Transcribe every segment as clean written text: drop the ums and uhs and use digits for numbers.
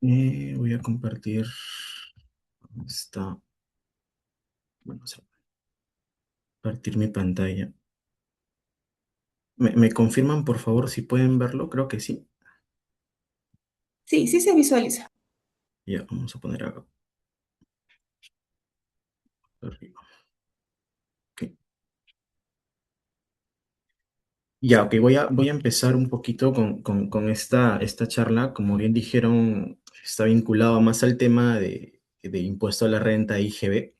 Voy a compartir esta, bueno, o sea, compartir mi pantalla. ¿Me confirman, por favor, si pueden verlo? Creo que sí. Sí, sí se visualiza. Ya, vamos a poner acá arriba. Ok. Ya, ok, voy a empezar un poquito con esta charla. Como bien dijeron, está vinculado más al tema de impuesto a la renta IGB.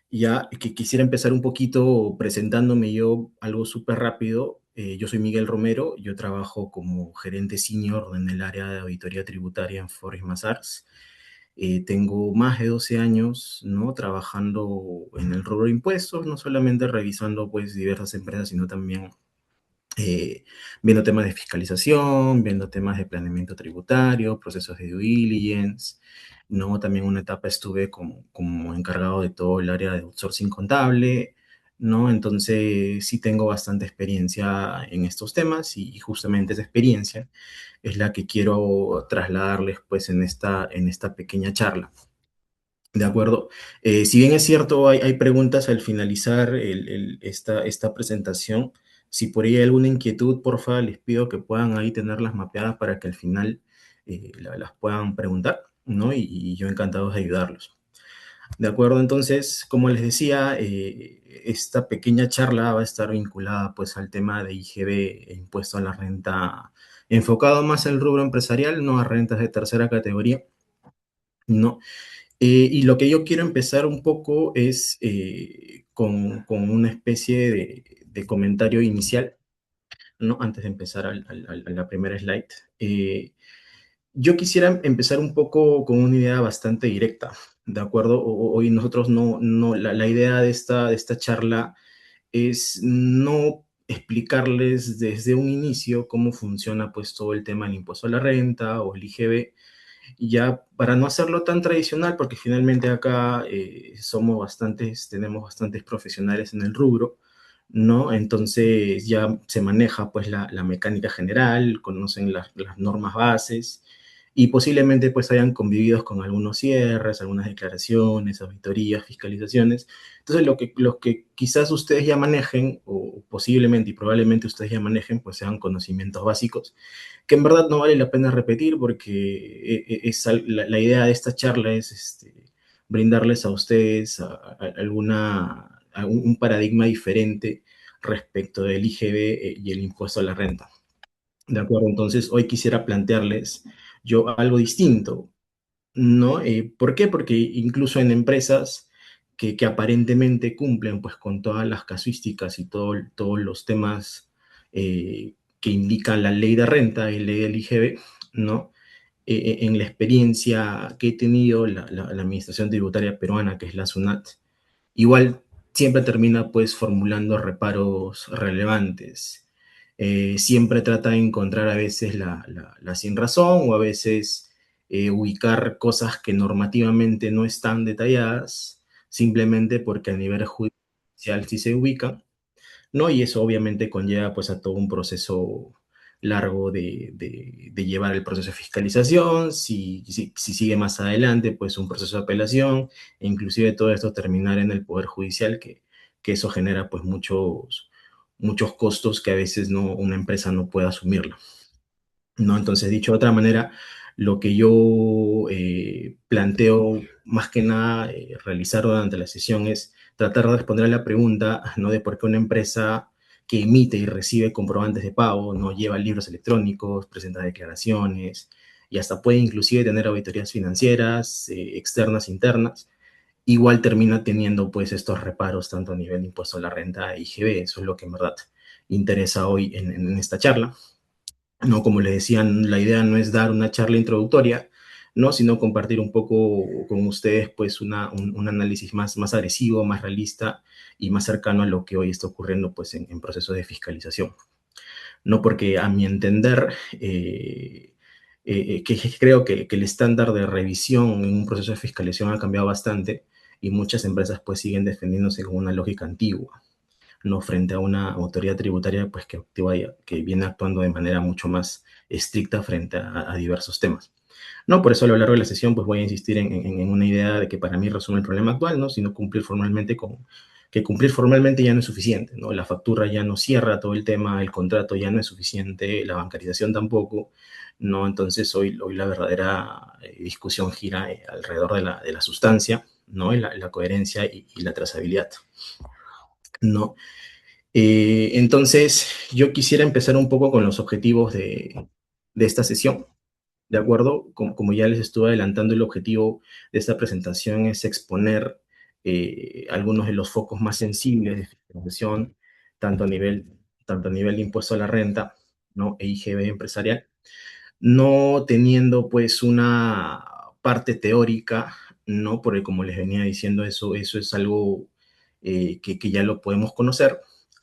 Ya que quisiera empezar un poquito presentándome yo algo súper rápido. Yo soy Miguel Romero, yo trabajo como gerente senior en el área de auditoría tributaria en Forest Mazars. Tengo más de 12 años, ¿no? Trabajando en el rubro de impuestos, no solamente revisando pues diversas empresas, sino también eh, viendo temas de fiscalización, viendo temas de planeamiento tributario, procesos de due diligence, ¿no? También una etapa estuve como encargado de todo el área de outsourcing contable, ¿no? Entonces sí tengo bastante experiencia en estos temas y justamente esa experiencia es la que quiero trasladarles pues en esta pequeña charla. ¿De acuerdo? Si bien es cierto, hay preguntas al finalizar esta presentación. Si por ahí hay alguna inquietud, porfa, les pido que puedan ahí tenerlas mapeadas para que al final las puedan preguntar, ¿no? Y yo encantado de ayudarlos. ¿De acuerdo? Entonces, como les decía, esta pequeña charla va a estar vinculada pues al tema de IGB e impuesto a la renta, enfocado más al rubro empresarial, no a rentas de tercera categoría, ¿no? Y lo que yo quiero empezar un poco es con una especie de comentario inicial, ¿no? Antes de empezar a la primera slide. Yo quisiera empezar un poco con una idea bastante directa, ¿de acuerdo? Hoy nosotros la idea de esta charla es no explicarles desde un inicio cómo funciona pues todo el tema del impuesto a la renta o el IGB, y ya para no hacerlo tan tradicional, porque finalmente acá tenemos bastantes profesionales en el rubro, ¿no? Entonces ya se maneja pues la mecánica general, conocen las normas bases y posiblemente pues hayan convivido con algunos cierres, algunas declaraciones, auditorías, fiscalizaciones. Entonces lo que quizás ustedes ya manejen, o posiblemente y probablemente ustedes ya manejen, pues sean conocimientos básicos que en verdad no vale la pena repetir porque la idea de esta charla es brindarles a ustedes un paradigma diferente respecto del IGB y el impuesto a la renta. ¿De acuerdo? Entonces, hoy quisiera plantearles yo algo distinto, ¿no? ¿Por qué? Porque incluso en empresas que aparentemente cumplen pues con todas las casuísticas y todos los temas que indican la ley de renta y ley del IGB, ¿no? En la experiencia que he tenido, la Administración Tributaria Peruana, que es la SUNAT, igual siempre termina pues formulando reparos relevantes. Siempre trata de encontrar a veces la sin razón o a veces ubicar cosas que normativamente no están detalladas, simplemente porque a nivel judicial sí se ubican, ¿no? Y eso obviamente conlleva pues a todo un proceso largo de llevar el proceso de fiscalización, si sigue más adelante, pues un proceso de apelación, e inclusive todo esto terminar en el Poder Judicial, que eso genera pues muchos costos que a veces una empresa no puede asumirlo, ¿no? Entonces, dicho de otra manera, lo que yo planteo más que nada realizar durante la sesión es tratar de responder a la pregunta, ¿no? De por qué una empresa que emite y recibe comprobantes de pago no lleva libros electrónicos, presenta declaraciones y hasta puede inclusive tener auditorías financieras, externas, internas, igual termina teniendo pues estos reparos tanto a nivel de impuesto a la renta e IGB. Eso es lo que en verdad interesa hoy en esta charla. ¿No? Como les decía, la idea no es dar una charla introductoria, ¿no? Sino compartir un poco con ustedes, pues, un análisis más agresivo, más realista y más cercano a lo que hoy está ocurriendo, pues, en procesos de fiscalización. No porque, a mi entender, que creo que el estándar de revisión en un proceso de fiscalización ha cambiado bastante y muchas empresas, pues, siguen defendiéndose con una lógica antigua, no frente a una autoridad tributaria pues que viene actuando de manera mucho más estricta frente a diversos temas. No, por eso a lo largo de la sesión pues voy a insistir en una idea de que para mí resume el problema actual, ¿no? Sino que cumplir formalmente ya no es suficiente, ¿no? La factura ya no cierra todo el tema, el contrato ya no es suficiente, la bancarización tampoco, ¿no? Entonces hoy la verdadera discusión gira alrededor de la sustancia, ¿no? La coherencia y la trazabilidad, ¿no? Entonces yo quisiera empezar un poco con los objetivos de esta sesión. ¿De acuerdo? Como ya les estuve adelantando, el objetivo de esta presentación es exponer algunos de los focos más sensibles de fiscalización, tanto a nivel, tanto a nivel de impuesto a la renta, ¿no? E IGB empresarial, no teniendo pues una parte teórica, ¿no? Porque como les venía diciendo, eso es algo que ya lo podemos conocer,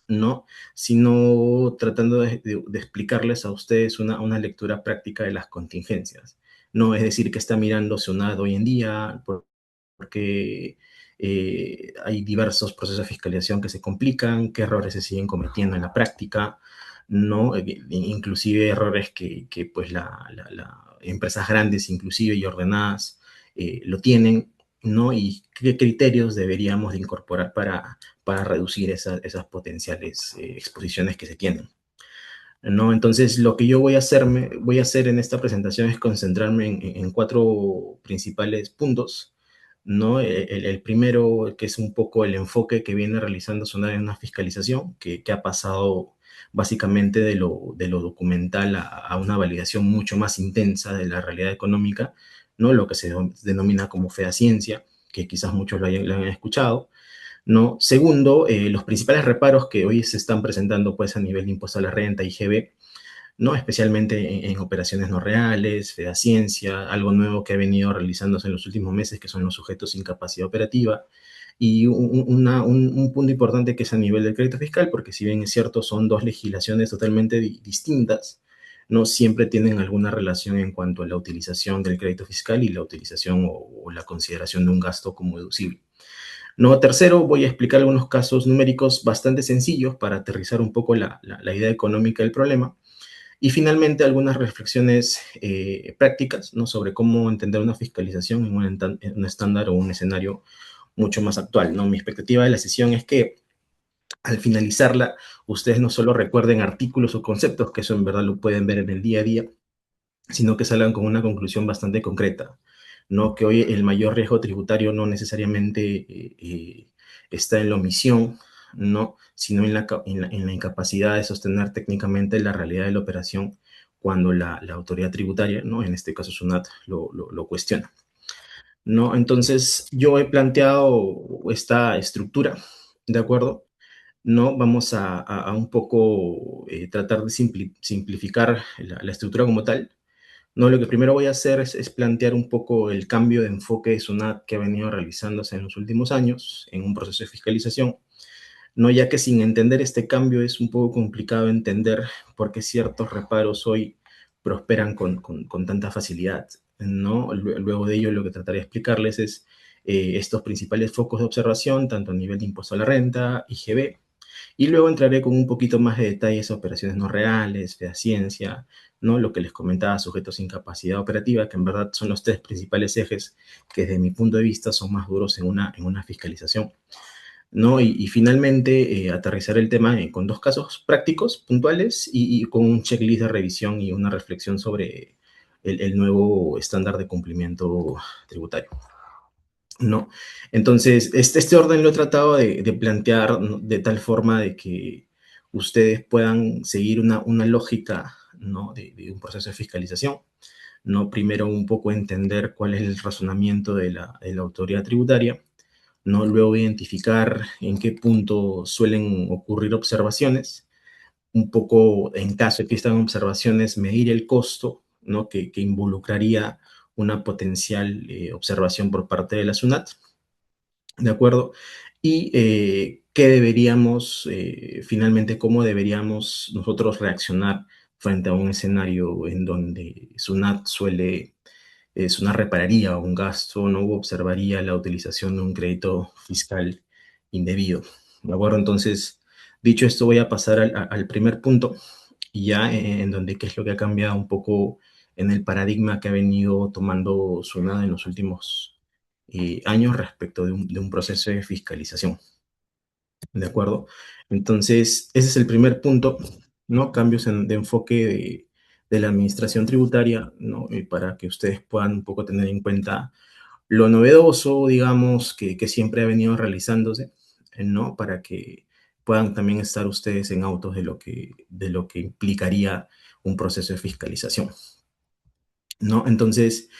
¿no? Sino tratando de explicarles a ustedes una lectura práctica de las contingencias, ¿no? Es decir, que está mirando SUNAT hoy en día, porque hay diversos procesos de fiscalización que se complican, qué errores se siguen cometiendo en la práctica, ¿no? Inclusive errores que pues empresas grandes inclusive y ordenadas lo tienen, ¿no? Y qué criterios deberíamos de incorporar para reducir esas potenciales exposiciones que se tienen, ¿no? Entonces, lo que yo voy a hacer en esta presentación es concentrarme en cuatro principales puntos, ¿no? El primero, que es un poco el enfoque que viene realizando SUNAT en una fiscalización, que ha pasado básicamente de lo documental a una validación mucho más intensa de la realidad económica, ¿no? Lo que se denomina como fea-ciencia, que quizás muchos lo hayan escuchado, ¿no? Segundo, los principales reparos que hoy se están presentando pues a nivel de impuesto a la renta, IGB, ¿no? Especialmente en operaciones no reales, fedaciencia, algo nuevo que ha venido realizándose en los últimos meses, que son los sujetos sin capacidad operativa, y un punto importante que es a nivel del crédito fiscal, porque si bien es cierto, son dos legislaciones totalmente distintas, no siempre tienen alguna relación en cuanto a la utilización del crédito fiscal y la utilización o la consideración de un gasto como deducible. No, tercero, voy a explicar algunos casos numéricos bastante sencillos para aterrizar un poco la idea económica del problema. Y finalmente, algunas reflexiones prácticas, ¿no? Sobre cómo entender una fiscalización en un estándar o un escenario mucho más actual, ¿no? Mi expectativa de la sesión es que al finalizarla, ustedes no solo recuerden artículos o conceptos, que eso en verdad lo pueden ver en el día a día, sino que salgan con una conclusión bastante concreta, ¿no? Que hoy el mayor riesgo tributario no necesariamente está en la omisión, ¿no? Sino en la incapacidad de sostener técnicamente la realidad de la operación cuando la autoridad tributaria, ¿no? En este caso SUNAT, lo cuestiona, ¿no? Entonces, yo he planteado esta estructura, ¿de acuerdo? No, vamos a un poco tratar de simplificar la estructura como tal, no, lo que primero voy a hacer es plantear un poco el cambio de enfoque de SUNAT que ha venido realizándose en los últimos años en un proceso de fiscalización, no, ya que sin entender este cambio es un poco complicado entender por qué ciertos reparos hoy prosperan con tanta facilidad, ¿no? Luego de ello, lo que trataré de explicarles es estos principales focos de observación, tanto a nivel de impuesto a la renta, IGB, y luego entraré con un poquito más de detalles a operaciones no reales, fedaciencia, ¿no? Lo que les comentaba, sujetos sin capacidad operativa, que en verdad son los tres principales ejes que desde mi punto de vista son más duros en una fiscalización, ¿no? Y finalmente aterrizar el tema con dos casos prácticos, puntuales, y con un checklist de revisión y una reflexión sobre el nuevo estándar de cumplimiento tributario. ¿No? Entonces, este orden lo he tratado de plantear, ¿no? De tal forma de que ustedes puedan seguir una lógica, ¿no? De un proceso de fiscalización, ¿no? Primero un poco entender cuál es el razonamiento de la autoridad tributaria, ¿no? Luego identificar en qué punto suelen ocurrir observaciones, un poco en caso de que existan observaciones, medir el costo, ¿no? Que involucraría una potencial observación por parte de la SUNAT, ¿de acuerdo? Y qué deberíamos, finalmente, cómo deberíamos nosotros reaccionar frente a un escenario en donde SUNAT repararía un gasto, no observaría la utilización de un crédito fiscal indebido, ¿de acuerdo? Entonces, Dicho esto, voy a pasar al primer punto, y ya en donde qué es lo que ha cambiado un poco en el paradigma que ha venido tomando Sunada en los últimos años respecto de un proceso de fiscalización. ¿De acuerdo? Entonces, ese es el primer punto, ¿no? Cambios de enfoque de la administración tributaria, ¿no? Para que ustedes puedan un poco tener en cuenta lo novedoso, digamos, que siempre ha venido realizándose, ¿no? Para que puedan también estar ustedes en autos de lo que implicaría un proceso de fiscalización. ¿No? Entonces,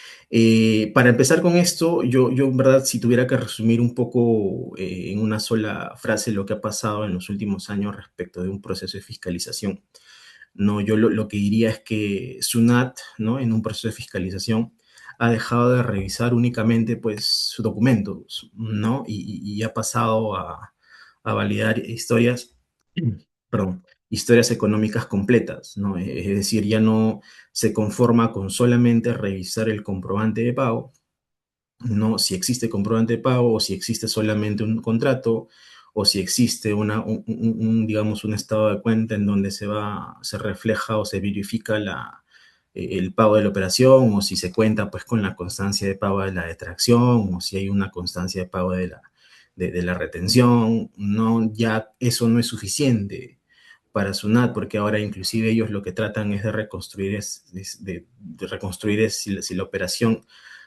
para empezar con esto, yo en verdad, si tuviera que resumir un poco en una sola frase lo que ha pasado en los últimos años respecto de un proceso de fiscalización, ¿no? Yo lo que diría es que SUNAT, ¿no? En un proceso de fiscalización, ha dejado de revisar únicamente, pues, sus documentos, ¿no? Y ha pasado a validar historias, perdón, historias económicas completas, ¿no? Es decir, ya no se conforma con solamente revisar el comprobante de pago, ¿no? Si existe comprobante de pago o si existe solamente un contrato o si existe digamos, un estado de cuenta en donde se refleja o se verifica el pago de la operación, o si se cuenta pues con la constancia de pago de la detracción, o si hay una constancia de pago de la retención, no, ya eso no es suficiente para SUNAT, porque ahora inclusive ellos lo que tratan es de reconstruir, de reconstruir si la operación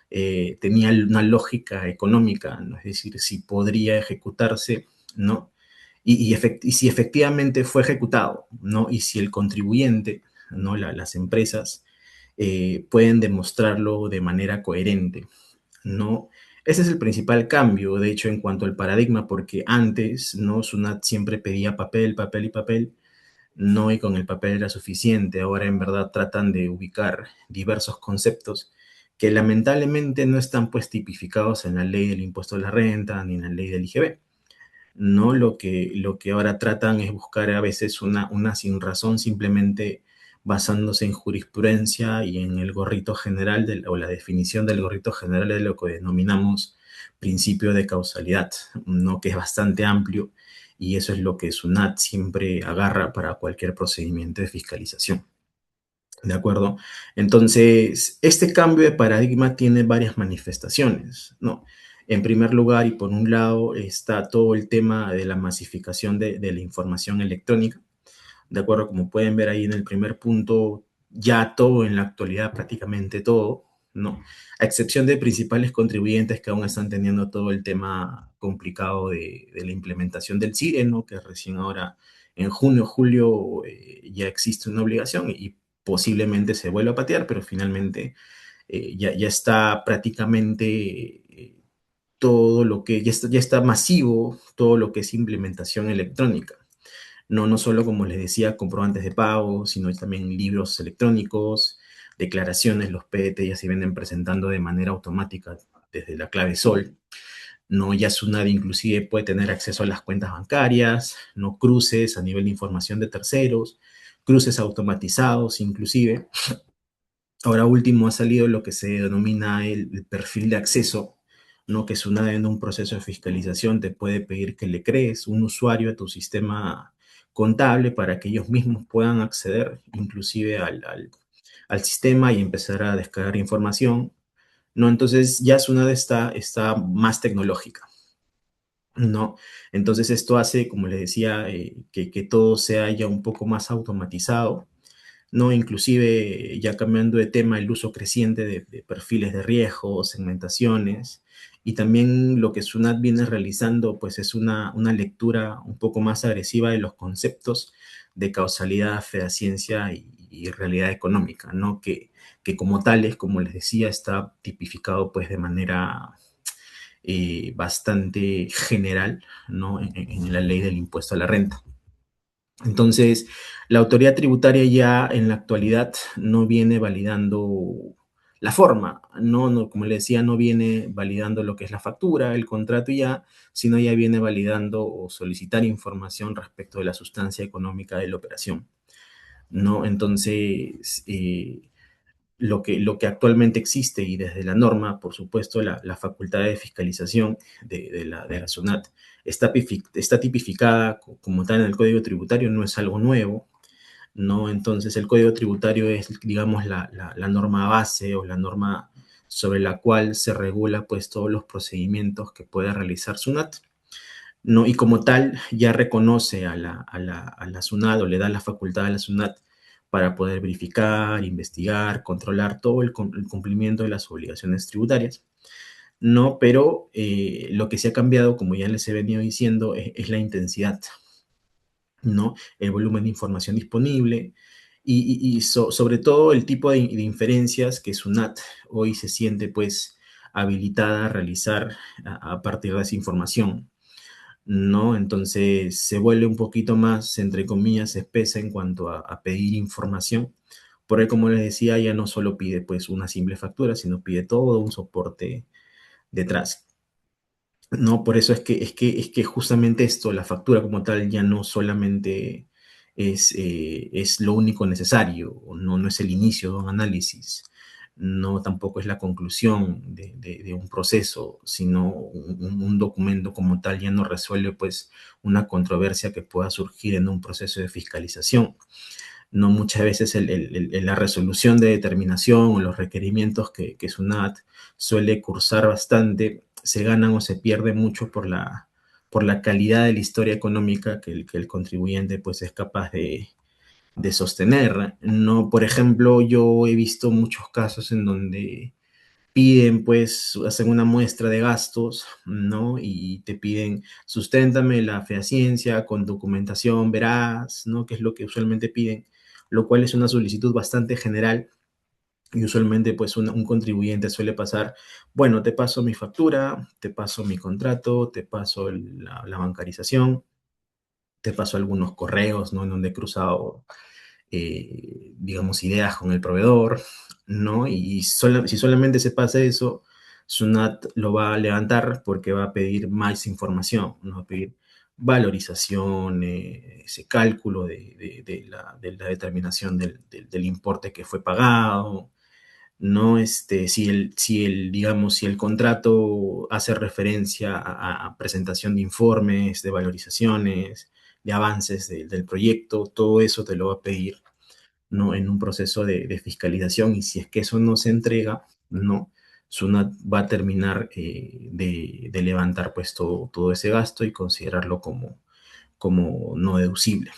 tenía una lógica económica, ¿no? Es decir, si podría ejecutarse, ¿no? Y si efectivamente fue ejecutado, ¿no? Y si el contribuyente, ¿no? Las empresas pueden demostrarlo de manera coherente, ¿no? Ese es el principal cambio, de hecho, en cuanto al paradigma, porque antes, ¿no? SUNAT siempre pedía papel, papel y papel, no, y con el papel era suficiente. Ahora en verdad tratan de ubicar diversos conceptos que lamentablemente no están pues tipificados en la ley del impuesto a la renta ni en la ley del IGB. No, lo que ahora tratan es buscar a veces una sin razón, simplemente basándose en jurisprudencia y en el gorrito general o la definición del gorrito general de lo que denominamos principio de causalidad, ¿no? Que es bastante amplio, y eso es lo que SUNAT siempre agarra para cualquier procedimiento de fiscalización. ¿De acuerdo? Entonces, este cambio de paradigma tiene varias manifestaciones, ¿no? En primer lugar, y por un lado, está todo el tema de la masificación de la información electrónica. De acuerdo, como pueden ver ahí en el primer punto, ya todo en la actualidad, prácticamente todo, ¿no? A excepción de principales contribuyentes que aún están teniendo todo el tema complicado de la implementación del CIRE, ¿no? Que recién ahora, en junio, julio, ya existe una obligación y posiblemente se vuelva a patear, pero finalmente ya está prácticamente todo lo que, ya está masivo todo lo que es implementación electrónica. No, no solo, como les decía, comprobantes de pago, sino también libros electrónicos, declaraciones, los PDT ya se vienen presentando de manera automática desde la clave Sol. No, ya SUNAT inclusive puede tener acceso a las cuentas bancarias, no, cruces a nivel de información de terceros, cruces automatizados inclusive. Ahora último ha salido lo que se denomina el perfil de acceso, ¿no? Que SUNAT en un proceso de fiscalización te puede pedir que le crees un usuario a tu sistema contable para que ellos mismos puedan acceder inclusive al sistema y empezar a descargar información, ¿no? Entonces ya SUNAT está más tecnológica, ¿no? Entonces esto hace, como les decía, que todo sea ya un poco más automatizado, ¿no? Inclusive, ya cambiando de tema, el uso creciente de perfiles de riesgo, segmentaciones, y también lo que SUNAT viene realizando, pues es una lectura un poco más agresiva de los conceptos de causalidad, fehaciencia y realidad económica, ¿no? Que como tales, como les decía, está tipificado pues de manera bastante general, ¿no? En la ley del impuesto a la renta. Entonces, la autoridad tributaria ya en la actualidad no viene validando la forma, no, como le decía, no viene validando lo que es la factura, el contrato ya, sino ya viene validando o solicitar información respecto de la sustancia económica de la operación, ¿no? Entonces, lo que actualmente existe y desde la norma, por supuesto, la facultad de fiscalización de la SUNAT está tipificada como tal en el Código Tributario, no es algo nuevo, ¿no? Entonces el Código Tributario es, digamos, la norma base o la norma sobre la cual se regula pues todos los procedimientos que pueda realizar SUNAT, ¿no? Y como tal ya reconoce a la SUNAT o le da la facultad a la SUNAT para poder verificar, investigar, controlar todo el cumplimiento de las obligaciones tributarias. No, pero lo que se ha cambiado, como ya les he venido diciendo, es la intensidad, ¿no? El volumen de información disponible sobre todo el tipo de inferencias que SUNAT hoy se siente pues habilitada a realizar a partir de esa información, ¿no? Entonces se vuelve un poquito más, entre comillas, espesa en cuanto a pedir información, porque como les decía, ya no solo pide pues una simple factura, sino pide todo un soporte detrás. No, por eso es que justamente esto, la factura como tal, ya no solamente es lo único necesario, no, no es el inicio de un análisis, no tampoco es la conclusión de un proceso, sino un documento como tal ya no resuelve pues una controversia que pueda surgir en un proceso de fiscalización. No muchas veces la resolución de determinación o los requerimientos que SUNAT suele cursar bastante se ganan o se pierden mucho por la calidad de la historia económica que el contribuyente pues es capaz de sostener. No, por ejemplo, yo he visto muchos casos en donde piden, pues, hacen una muestra de gastos, ¿no? Y te piden, susténtame la fehaciencia con documentación veraz, ¿no? Que es lo que usualmente piden, lo cual es una solicitud bastante general. Y usualmente, pues, un contribuyente suele pasar, bueno, te paso mi factura, te paso mi contrato, te paso la bancarización, te paso algunos correos, ¿no? En donde he cruzado digamos, ideas con el proveedor, ¿no? Y si solamente se pasa eso, Sunat lo va a levantar porque va a pedir más información, ¿no? Va a pedir valorización, ese cálculo de la determinación del importe que fue pagado, ¿no? Digamos, si el contrato hace referencia a presentación de informes, de valorizaciones, de avances del proyecto, todo eso te lo va a pedir, ¿no? En un proceso de fiscalización, y si es que eso no se entrega, ¿no? SUNAT va a terminar de levantar pues todo ese gasto y considerarlo como no deducible,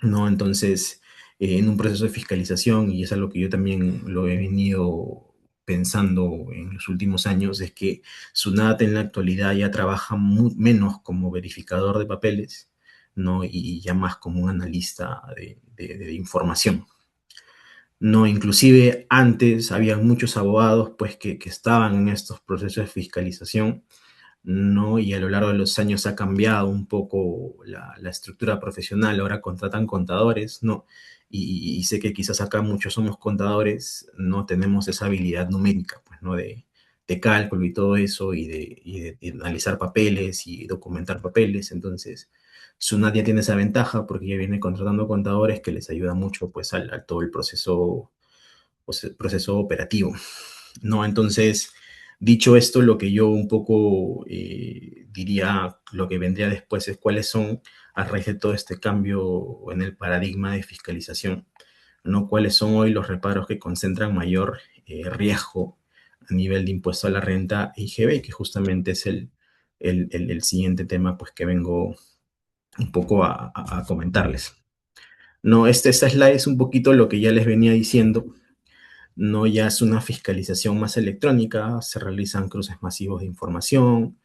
¿no? Entonces, en un proceso de fiscalización, y es algo que yo también lo he venido pensando en los últimos años, es que SUNAT en la actualidad ya trabaja menos como verificador de papeles, ¿no? Y ya más como un analista de información. No, inclusive antes había muchos abogados pues que estaban en estos procesos de fiscalización, ¿no? Y a lo largo de los años ha cambiado un poco la estructura profesional, ahora contratan contadores, ¿no? Y sé que quizás acá muchos somos contadores, no tenemos esa habilidad numérica, pues, ¿no? De cálculo y todo eso, y de analizar papeles y documentar papeles, entonces Sunat ya tiene esa ventaja porque ya viene contratando contadores que les ayuda mucho, pues, al todo el proceso, pues, el proceso operativo, ¿no? Entonces, dicho esto, lo que yo un poco diría, lo que vendría después es cuáles son, a raíz de todo este cambio en el paradigma de fiscalización, ¿no? Cuáles son hoy los reparos que concentran mayor riesgo a nivel de impuesto a la renta e IGB, que justamente es el siguiente tema pues, que vengo un poco a comentarles. No, esta slide es un poquito lo que ya les venía diciendo, no, ya es una fiscalización más electrónica, se realizan cruces masivos de información,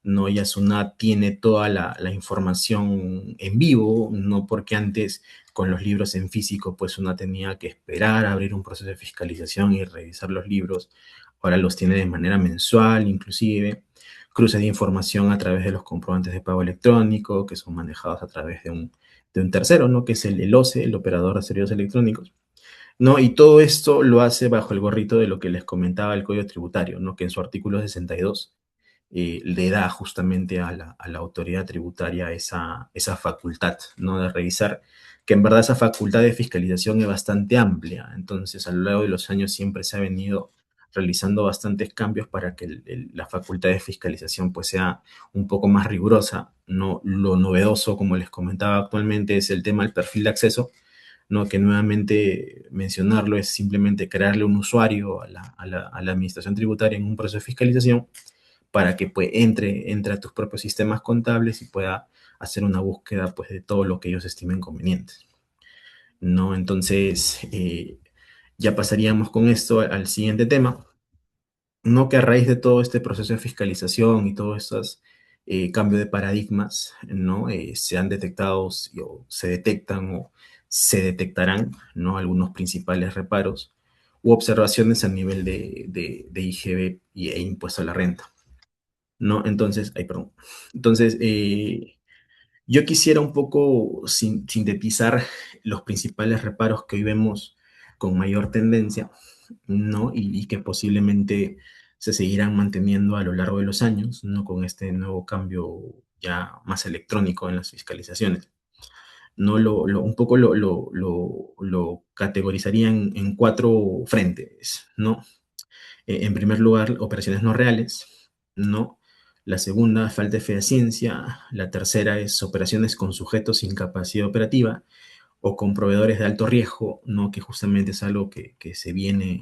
no, ya SUNAT tiene toda la información en vivo, no porque antes con los libros en físico pues uno tenía que esperar a abrir un proceso de fiscalización y revisar los libros, ahora los tiene de manera mensual inclusive, cruces de información a través de los comprobantes de pago electrónico que son manejados a través de un tercero, ¿no? Que es el OCE, el operador de servicios electrónicos, ¿no? Y todo esto lo hace bajo el gorrito de lo que les comentaba el Código Tributario, ¿no? Que en su artículo 62 le da justamente a la autoridad tributaria esa facultad, ¿no? De revisar. que en verdad esa facultad de fiscalización es bastante amplia. Entonces, a lo largo de los años siempre se ha venido realizando bastantes cambios para que la facultad de fiscalización pues sea un poco más rigurosa. No, lo novedoso, como les comentaba actualmente, es el tema del perfil de acceso, ¿no? Que nuevamente mencionarlo es simplemente crearle un usuario a la administración tributaria en un proceso de fiscalización para que pues, entre a tus propios sistemas contables y pueda hacer una búsqueda pues, de todo lo que ellos estimen conveniente, ¿no? Entonces, ya pasaríamos con esto al siguiente tema, no que a raíz de todo este proceso de fiscalización y todos estos cambios de paradigmas, ¿no? Se han detectado o se detectan o se detectarán, ¿no? Algunos principales reparos u observaciones a nivel de IGB e impuesto a la renta, ¿no? Entonces, ay, perdón. Entonces, yo quisiera un poco sintetizar los principales reparos que hoy vemos con mayor tendencia, ¿no? Y que posiblemente se seguirán manteniendo a lo largo de los años, ¿no? Con este nuevo cambio ya más electrónico en las fiscalizaciones. ¿No? Un poco lo categorizaría en cuatro frentes, ¿no? En primer lugar, operaciones no reales, ¿no? La segunda, falta de fehaciencia. La tercera es operaciones con sujetos sin capacidad operativa o con proveedores de alto riesgo, ¿no? Que justamente es algo que se viene,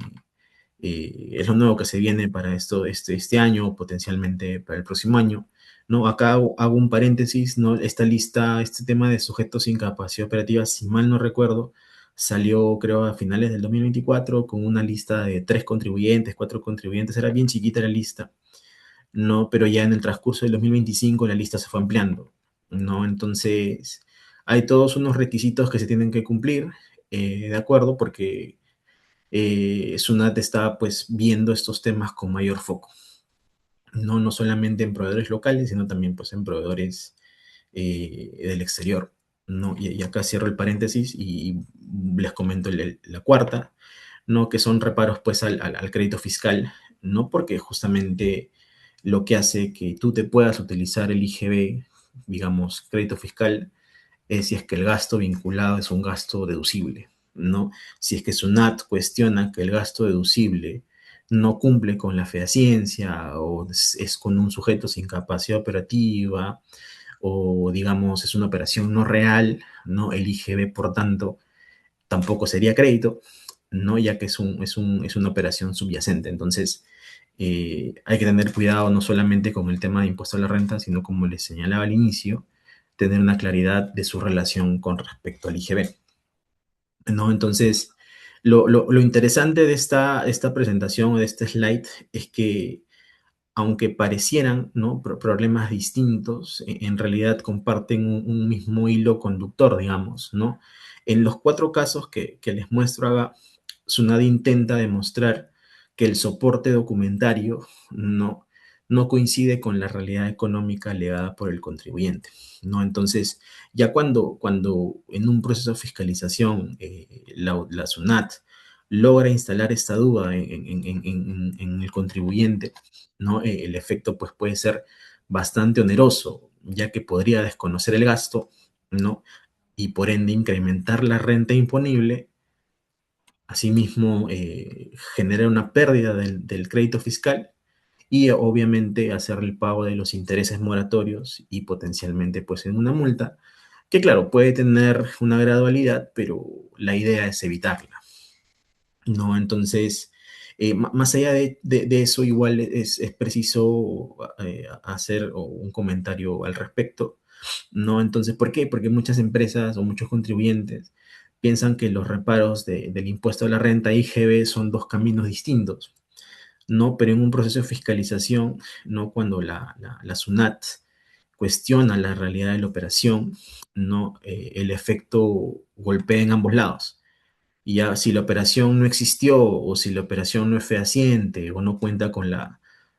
es lo nuevo que se viene para este año, potencialmente para el próximo año, ¿no? Acá hago un paréntesis, ¿no? Esta lista, este tema de sujetos sin capacidad operativa, si mal no recuerdo, salió creo a finales del 2024 con una lista de 3 contribuyentes, 4 contribuyentes, era bien chiquita la lista, ¿no? Pero ya en el transcurso del 2025 la lista se fue ampliando, ¿no? Entonces, hay todos unos requisitos que se tienen que cumplir, de acuerdo, porque Sunat está pues viendo estos temas con mayor foco, ¿no? No solamente en proveedores locales, sino también pues en proveedores del exterior, ¿no? Y acá cierro el paréntesis y les comento la cuarta, ¿no? Que son reparos pues al crédito fiscal, ¿no? Porque justamente lo que hace que tú te puedas utilizar el IGB, digamos, crédito fiscal, es si es que el gasto vinculado es un gasto deducible, ¿no? Si es que SUNAT cuestiona que el gasto deducible no cumple con la fehaciencia o es con un sujeto sin capacidad operativa o digamos es una operación no real, ¿no? El IGB, por tanto, tampoco sería crédito, ¿no? Ya que es una operación subyacente. Entonces, hay que tener cuidado no solamente con el tema de impuesto a la renta, sino como les señalaba al inicio, tener una claridad de su relación con respecto al IGB, ¿no? Entonces, lo interesante de esta presentación o de este slide es que aunque parecieran, ¿no? Problemas distintos, en realidad comparten un mismo hilo conductor, digamos, ¿no? En los 4 casos que les muestro acá, Tsunade intenta demostrar que el soporte documentario no coincide con la realidad económica alegada por el contribuyente, ¿no? Entonces, ya cuando en un proceso de fiscalización la SUNAT logra instalar esta duda en el contribuyente, ¿no? El efecto pues, puede ser bastante oneroso, ya que podría desconocer el gasto, ¿no? Y por ende incrementar la renta imponible, asimismo generar una pérdida del crédito fiscal y obviamente hacer el pago de los intereses moratorios y potencialmente pues en una multa, que claro, puede tener una gradualidad, pero la idea es evitarla, ¿no? Entonces, más allá de eso, igual es preciso hacer un comentario al respecto, ¿no? Entonces, ¿por qué? Porque muchas empresas o muchos contribuyentes piensan que los reparos del impuesto a la renta IGB son dos caminos distintos, ¿no? Pero en un proceso de fiscalización, ¿no? Cuando la SUNAT cuestiona la realidad de la operación, ¿no? El efecto golpea en ambos lados. Y ya si la operación no existió o si la operación no es fehaciente o no cuenta con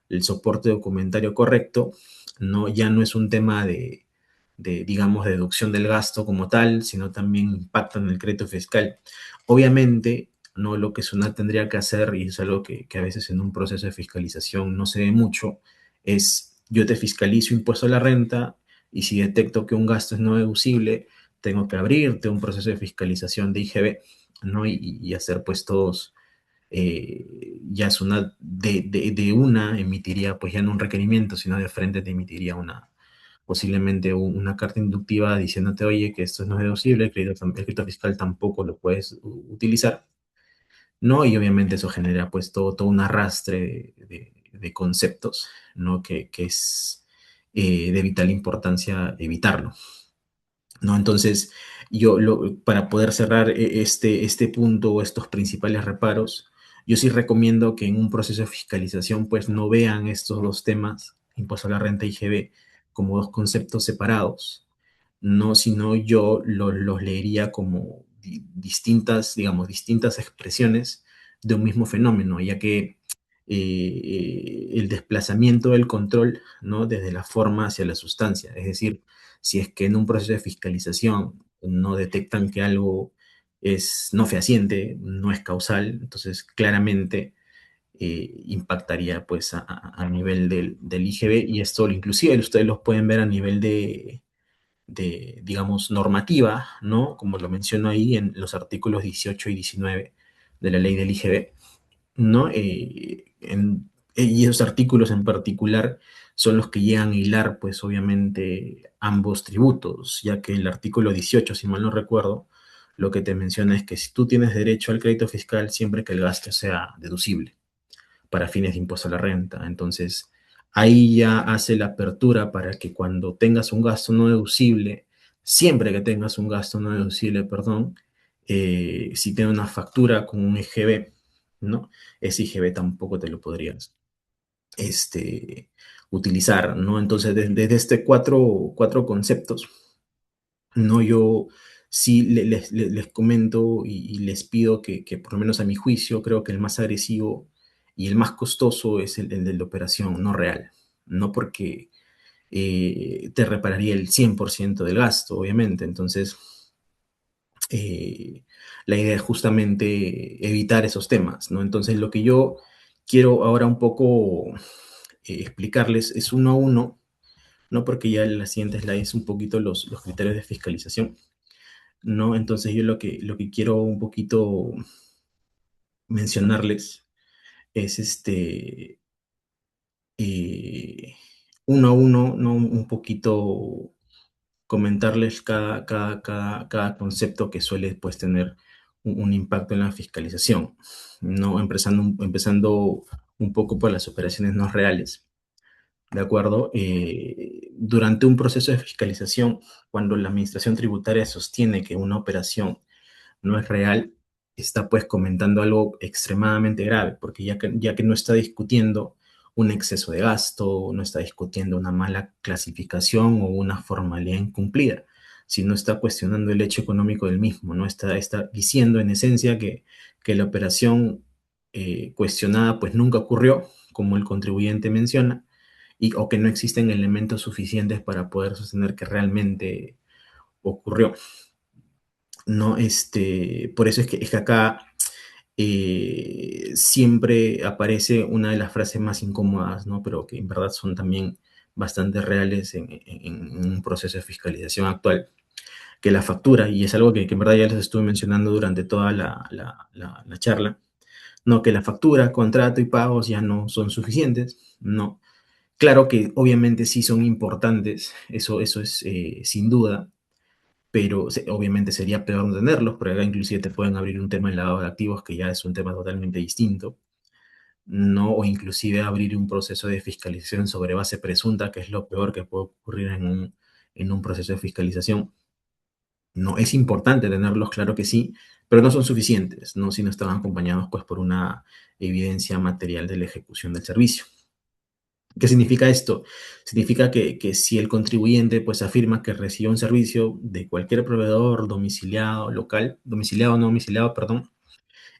el soporte documentario correcto, ya no es un tema digamos, deducción del gasto como tal, sino también impacta en el crédito fiscal. Obviamente, no lo que SUNAT tendría que hacer, y es algo que a veces en un proceso de fiscalización no se ve mucho, es yo te fiscalizo impuesto a la renta y si detecto que un gasto es no deducible, tengo que abrirte un proceso de fiscalización de IGB, ¿no? Y hacer pues todos, ya es una, de una emitiría pues ya no un requerimiento, sino de frente te emitiría una, posiblemente una carta inductiva diciéndote, oye, que esto no es deducible, el crédito fiscal tampoco lo puedes utilizar, ¿no? Y obviamente eso genera pues todo un arrastre de conceptos, ¿no? Que es de vital importancia evitarlo, ¿no? Entonces, para poder cerrar este punto o estos principales reparos, yo sí recomiendo que en un proceso de fiscalización pues no vean estos dos temas, impuesto a la renta y IGB, como dos conceptos separados, no, sino yo los leería como distintas, digamos, distintas expresiones de un mismo fenómeno, ya que el desplazamiento del control, ¿no? Desde la forma hacia la sustancia, es decir, si es que en un proceso de fiscalización no detectan que algo es no fehaciente, no es causal, entonces claramente impactaría pues a nivel del IGB, y esto inclusive ustedes los pueden ver a nivel digamos, normativa, ¿no? Como lo menciono ahí en los artículos 18 y 19 de la ley del IGB, ¿no? Y esos artículos en particular son los que llegan a hilar, pues obviamente, ambos tributos, ya que el artículo 18, si mal no recuerdo, lo que te menciona es que si tú tienes derecho al crédito fiscal siempre que el gasto sea deducible para fines de impuesto a la renta. Entonces, ahí ya hace la apertura para que cuando tengas un gasto no deducible, siempre que tengas un gasto no deducible, perdón, si tienes una factura con un IGB, ¿no? Ese IGB tampoco te lo podrías este, utilizar, ¿no? Entonces, desde este cuatro conceptos, ¿no? Yo sí les comento y les pido que, por lo menos a mi juicio, creo que el más agresivo y el más costoso es el de la operación no real, no porque te repararía el 100% del gasto, obviamente. Entonces, eh, la idea es justamente evitar esos temas, ¿no? Entonces, lo que yo quiero ahora un poco explicarles es uno a uno, no porque ya en la siguiente slide es un poquito los criterios de fiscalización, ¿no? Entonces yo lo que quiero un poquito mencionarles es eh, uno a uno, ¿no? Un poquito comentarles cada concepto que suele pues tener un impacto en la fiscalización, ¿no? Empezando un poco por las operaciones no reales. ¿De acuerdo? Durante un proceso de fiscalización, cuando la administración tributaria sostiene que una operación no es real, está pues comentando algo extremadamente grave, porque ya que no está discutiendo un exceso de gasto, no está discutiendo una mala clasificación o una formalidad incumplida, sino está cuestionando el hecho económico del mismo, ¿no? Está diciendo en esencia que la operación cuestionada pues nunca ocurrió, como el contribuyente menciona, o que no existen elementos suficientes para poder sostener que realmente ocurrió. No, por eso es que acá siempre aparece una de las frases más incómodas, ¿no? Pero que en verdad son también bastante reales en un proceso de fiscalización actual, que la factura, y es algo que en verdad ya les estuve mencionando durante toda la charla, no, que la factura, contrato y pagos ya no son suficientes, no. Claro que obviamente sí son importantes, eso es sin duda, pero obviamente sería peor no tenerlos, porque acá inclusive te pueden abrir un tema de lavado de activos, que ya es un tema totalmente distinto, ¿no? O inclusive abrir un proceso de fiscalización sobre base presunta, que es lo peor que puede ocurrir en un proceso de fiscalización. No, es importante tenerlos, claro que sí, pero no son suficientes, ¿no? Si no están acompañados, pues, por una evidencia material de la ejecución del servicio. ¿Qué significa esto? Significa que si el contribuyente pues afirma que recibió un servicio de cualquier proveedor domiciliado, local, domiciliado o no domiciliado, perdón,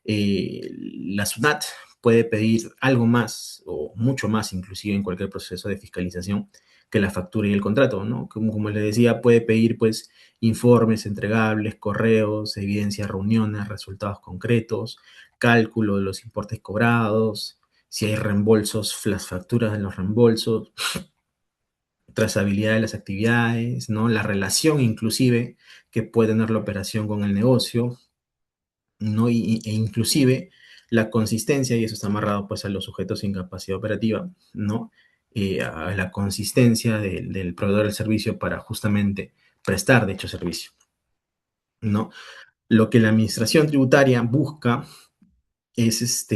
la SUNAT puede pedir algo más o mucho más, inclusive en cualquier proceso de fiscalización, que la factura y el contrato, ¿no? Como les decía, puede pedir pues informes entregables, correos, evidencias, reuniones, resultados concretos, cálculo de los importes cobrados, si hay reembolsos, las facturas de los reembolsos, trazabilidad de las actividades, ¿no? La relación inclusive que puede tener la operación con el negocio, ¿no? E inclusive la consistencia, y eso está amarrado pues a los sujetos sin capacidad operativa, ¿no? A la consistencia del proveedor del servicio para justamente prestar dicho servicio, ¿no? Lo que la administración tributaria busca es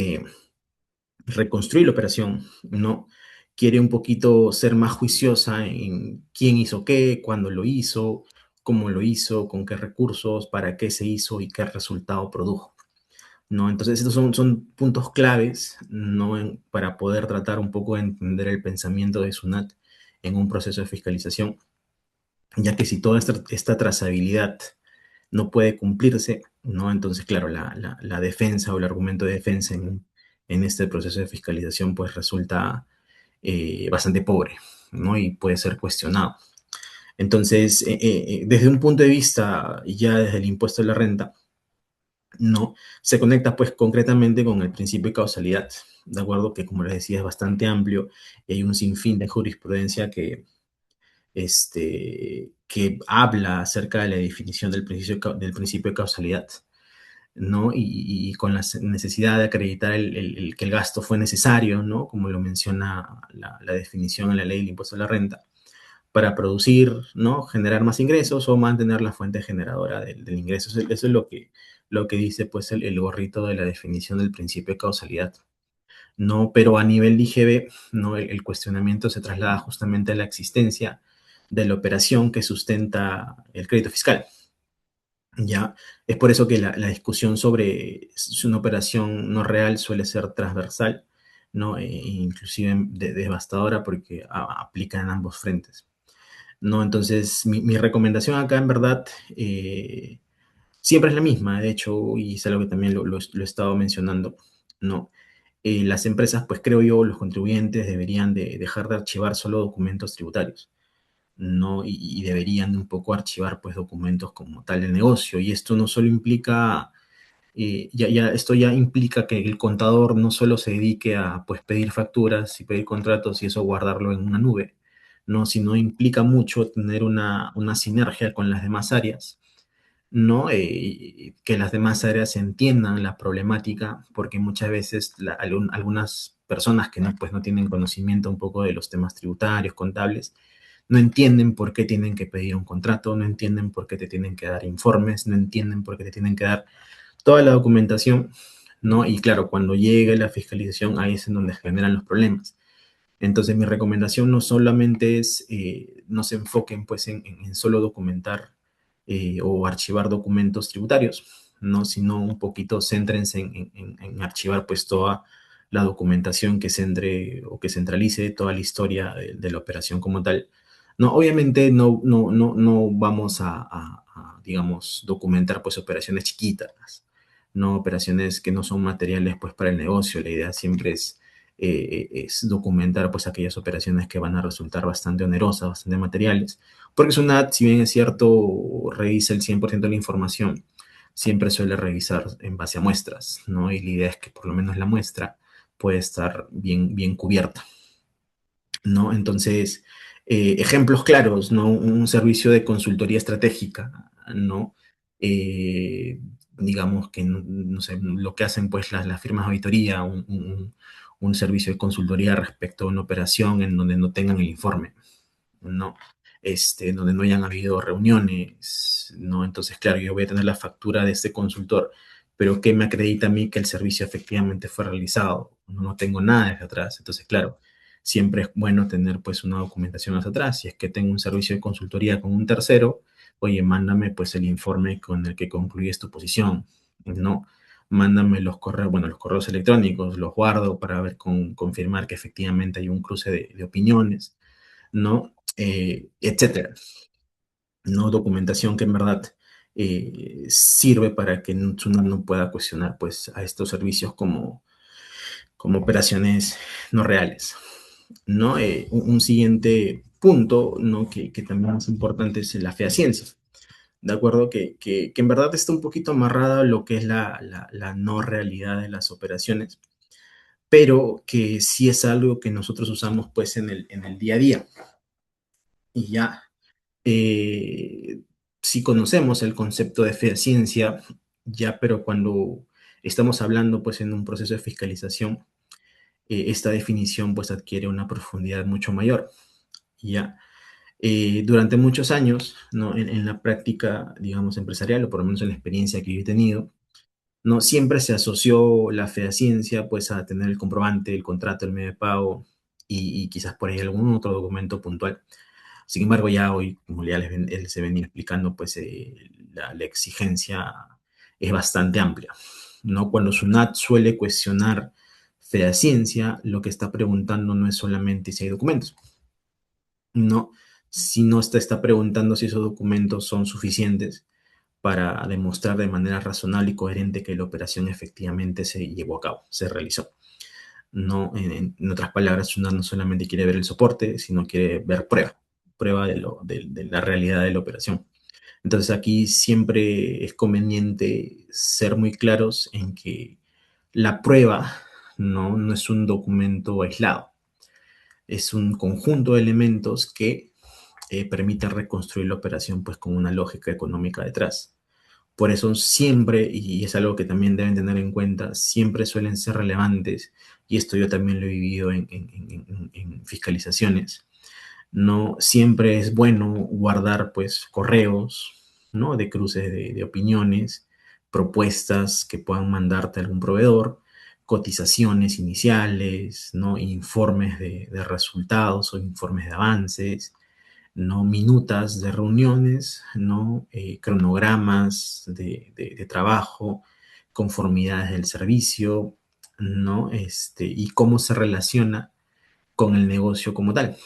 reconstruir la operación, ¿no? Quiere un poquito ser más juiciosa en quién hizo qué, cuándo lo hizo, cómo lo hizo, con qué recursos, para qué se hizo y qué resultado produjo, ¿no? Entonces, estos son puntos claves, ¿no? Para poder tratar un poco de entender el pensamiento de SUNAT en un proceso de fiscalización, ya que si toda esta trazabilidad no puede cumplirse, ¿no? Entonces, claro, la defensa o el argumento de defensa en este proceso de fiscalización pues resulta bastante pobre, ¿no? Y puede ser cuestionado. Entonces, desde un punto de vista, ya desde el impuesto a la renta, ¿no? Se conecta pues concretamente con el principio de causalidad, ¿de acuerdo? Que como les decía es bastante amplio y hay un sinfín de jurisprudencia que habla acerca de la definición del principio de causalidad, ¿no? Y con la necesidad de acreditar que el gasto fue necesario, ¿no? Como lo menciona la definición en la ley del impuesto a la renta, para producir, ¿no? Generar más ingresos o mantener la fuente generadora del ingreso. Eso es lo que dice, pues, el gorrito de la definición del principio de causalidad. No, pero a nivel de IGB, ¿no? El cuestionamiento se traslada justamente a la existencia de la operación que sustenta el crédito fiscal. Ya, es por eso que la discusión sobre si una operación no real suele ser transversal, ¿no? Inclusive devastadora porque aplica en ambos frentes, ¿no? Entonces, mi recomendación acá, en verdad, siempre es la misma, de hecho, y es algo que también lo he estado mencionando, ¿no? Las empresas, pues creo yo, los contribuyentes deberían de dejar de archivar solo documentos tributarios, ¿no? Y deberían un poco archivar pues documentos como tal de negocio. Y esto no solo implica, esto ya implica que el contador no solo se dedique a pues pedir facturas y pedir contratos y eso guardarlo en una nube, ¿no? Sino implica mucho tener una sinergia con las demás áreas, ¿no? Que las demás áreas entiendan la problemática, porque muchas veces algunas personas que no, pues, no tienen conocimiento un poco de los temas tributarios, contables, no entienden por qué tienen que pedir un contrato, no entienden por qué te tienen que dar informes, no entienden por qué te tienen que dar toda la documentación, ¿no? Y claro, cuando llegue la fiscalización, ahí es en donde generan los problemas. Entonces, mi recomendación no solamente es, no se enfoquen pues en solo documentar o archivar documentos tributarios, ¿no? Sino un poquito céntrense en archivar pues toda la documentación que centre o que centralice toda la historia de la operación como tal. No, obviamente no vamos digamos, documentar pues operaciones chiquitas, no operaciones que no son materiales pues para el negocio. La idea siempre es documentar pues aquellas operaciones que van a resultar bastante onerosas, bastante materiales, porque SUNAT, si bien es cierto, revisa el 100% de la información, siempre suele revisar en base a muestras, ¿no? Y la idea es que por lo menos la muestra puede estar bien cubierta, ¿no? Entonces, ejemplos claros, ¿no? Un servicio de consultoría estratégica, ¿no? Eh, digamos que, no sé, lo que hacen pues las firmas de auditoría, un servicio de consultoría respecto a una operación en donde no tengan el informe, ¿no? Donde no hayan habido reuniones, ¿no? Entonces, claro, yo voy a tener la factura de este consultor, pero ¿qué me acredita a mí que el servicio efectivamente fue realizado? No tengo nada desde atrás. Entonces, claro, siempre es bueno tener pues una documentación hacia atrás. Si es que tengo un servicio de consultoría con un tercero, oye, mándame pues el informe con el que concluyes tu posición, ¿no? Mándame los correos, bueno, los correos electrónicos, los guardo para ver confirmar que efectivamente hay un cruce de opiniones, ¿no? Etcétera, ¿no? Documentación que en verdad sirve para que uno no pueda cuestionar pues a estos servicios como operaciones no reales, ¿no? Un siguiente punto, ¿no? Que también es importante es la fehaciencia, ¿de acuerdo? Que en verdad está un poquito amarrada a lo que es la no realidad de las operaciones, pero que sí es algo que nosotros usamos pues en el día a día, Y ya, eh, sí conocemos el concepto de fe de ciencia, ya, pero cuando estamos hablando pues en un proceso de fiscalización, esta definición pues adquiere una profundidad mucho mayor. Ya, durante muchos años, ¿no? En la práctica, digamos, empresarial, o por lo menos en la experiencia que yo he tenido, no siempre se asoció la fehaciencia pues a tener el comprobante, el contrato, el medio de pago y quizás por ahí algún otro documento puntual. Sin embargo, ya hoy, como ya se venía explicando, pues la exigencia es bastante amplia, ¿no? Cuando SUNAT suele cuestionar fehaciencia, lo que está preguntando no es solamente si hay documentos, no, sino está preguntando si esos documentos son suficientes para demostrar de manera razonable y coherente que la operación efectivamente se llevó a cabo, se realizó. No, en otras palabras, una no solamente quiere ver el soporte, sino quiere ver prueba de la realidad de la operación. Entonces aquí siempre es conveniente ser muy claros en que la prueba no es un documento aislado, es un conjunto de elementos que permiten reconstruir la operación pues con una lógica económica detrás. Por eso siempre, y es algo que también deben tener en cuenta, siempre suelen ser relevantes, y esto yo también lo he vivido en fiscalizaciones, no siempre es bueno guardar pues correos, ¿no? De cruces de opiniones, propuestas que puedan mandarte algún proveedor, cotizaciones iniciales, ¿no? Informes de resultados o informes de avances, ¿no? Minutas de reuniones, ¿no? Cronogramas de trabajo, conformidades del servicio, ¿no? Y cómo se relaciona con el negocio como tal,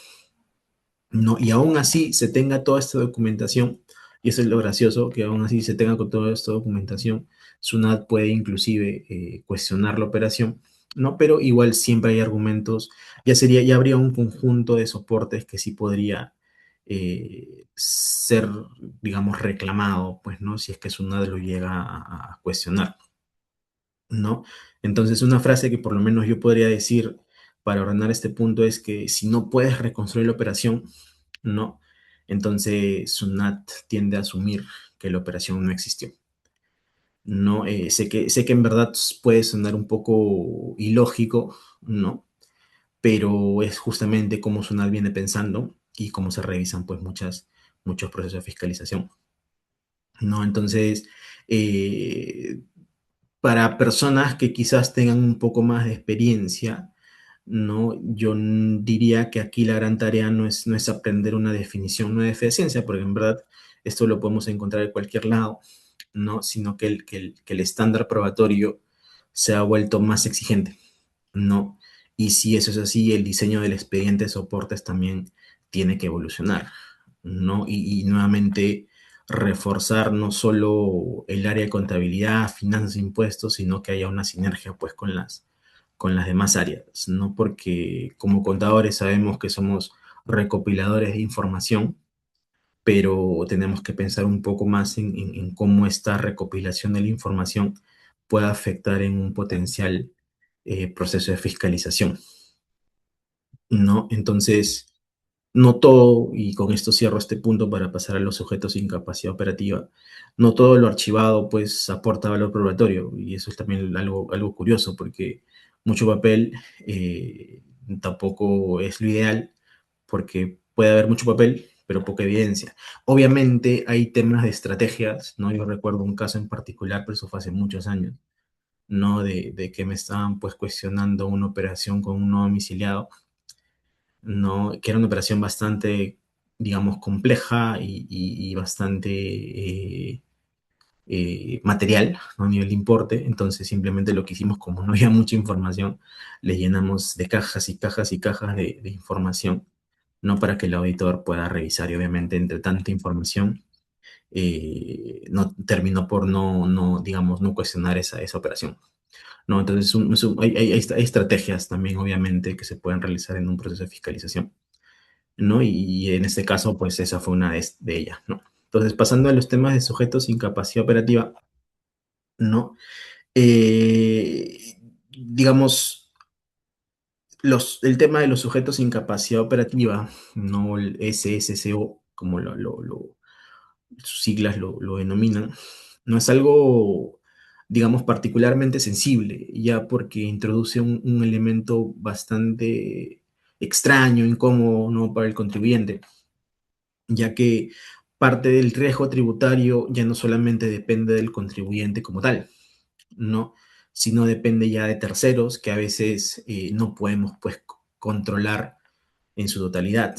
¿no? Y aún así se tenga toda esta documentación, y eso es lo gracioso, que aún así se tenga con toda esta documentación, SUNAT puede inclusive cuestionar la operación, ¿no? Pero igual siempre hay argumentos, ya habría un conjunto de soportes que sí podría ser, digamos, reclamado, pues, ¿no? Si es que SUNAT lo llega a cuestionar, ¿no? Entonces, una frase que por lo menos yo podría decir para ordenar este punto es que si no puedes reconstruir la operación, ¿no? Entonces, SUNAT tiende a asumir que la operación no existió. No, sé que en verdad puede sonar un poco ilógico, ¿no? Pero es justamente cómo SUNAT viene pensando y cómo se revisan pues muchos procesos de fiscalización, ¿no? Entonces, eh, para personas que quizás tengan un poco más de experiencia, ¿no? Yo diría que aquí la gran tarea no es aprender una definición nueva de fe de ciencia, porque en verdad esto lo podemos encontrar en cualquier lado, ¿no? Sino que el estándar probatorio se ha vuelto más exigente, ¿no? Y si eso es así, el diseño del expediente de soportes también tiene que evolucionar, ¿no? Y nuevamente reforzar no solo el área de contabilidad, finanzas, impuestos, sino que haya una sinergia pues con las demás áreas, ¿no? Porque como contadores sabemos que somos recopiladores de información, pero tenemos que pensar un poco más en cómo esta recopilación de la información puede afectar en un potencial proceso de fiscalización, ¿no? Entonces, no todo, y con esto cierro este punto para pasar a los sujetos sin capacidad operativa, no todo lo archivado pues aporta valor probatorio, y eso es también algo curioso, porque mucho papel tampoco es lo ideal, porque puede haber mucho papel, pero poca evidencia. Obviamente hay temas de estrategias, ¿no? Yo recuerdo un caso en particular, pero eso fue hace muchos años, ¿no? De que me estaban pues cuestionando una operación con un no domiciliado, ¿no? Que era una operación bastante, digamos, compleja y bastante material, ¿no? A nivel de importe. Entonces, simplemente lo que hicimos, como no había mucha información, le llenamos de cajas y cajas y cajas de información, ¿no? Para que el auditor pueda revisar y obviamente entre tanta información no terminó por digamos, no cuestionar esa operación. ¿No? Entonces, hay estrategias también, obviamente, que se pueden realizar en un proceso de fiscalización, ¿no? Y en este caso, pues esa fue una de ellas, ¿no? Entonces, pasando a los temas de sujetos sin capacidad operativa, ¿no? Digamos, el tema de los sujetos sin capacidad operativa, no el SSCO, como sus siglas lo denominan, no es algo, digamos, particularmente sensible, ya porque introduce un elemento bastante extraño, incómodo, ¿no? Para el contribuyente, ya que parte del riesgo tributario ya no solamente depende del contribuyente como tal, ¿no? Sino depende ya de terceros que a veces no podemos pues controlar en su totalidad,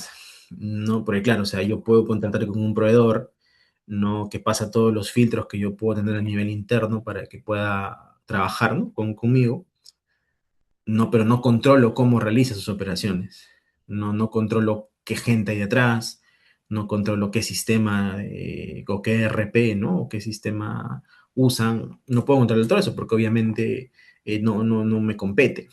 ¿no? Porque claro, o sea, yo puedo contratar con un proveedor, ¿no? Que pasa todos los filtros que yo puedo tener a nivel interno para que pueda trabajar, ¿no? Conmigo, no, pero no controlo cómo realiza sus operaciones, no controlo qué gente hay detrás, no controlo qué sistema o qué RP, ¿no? O qué sistema usan, no puedo controlar todo eso porque obviamente no me compete,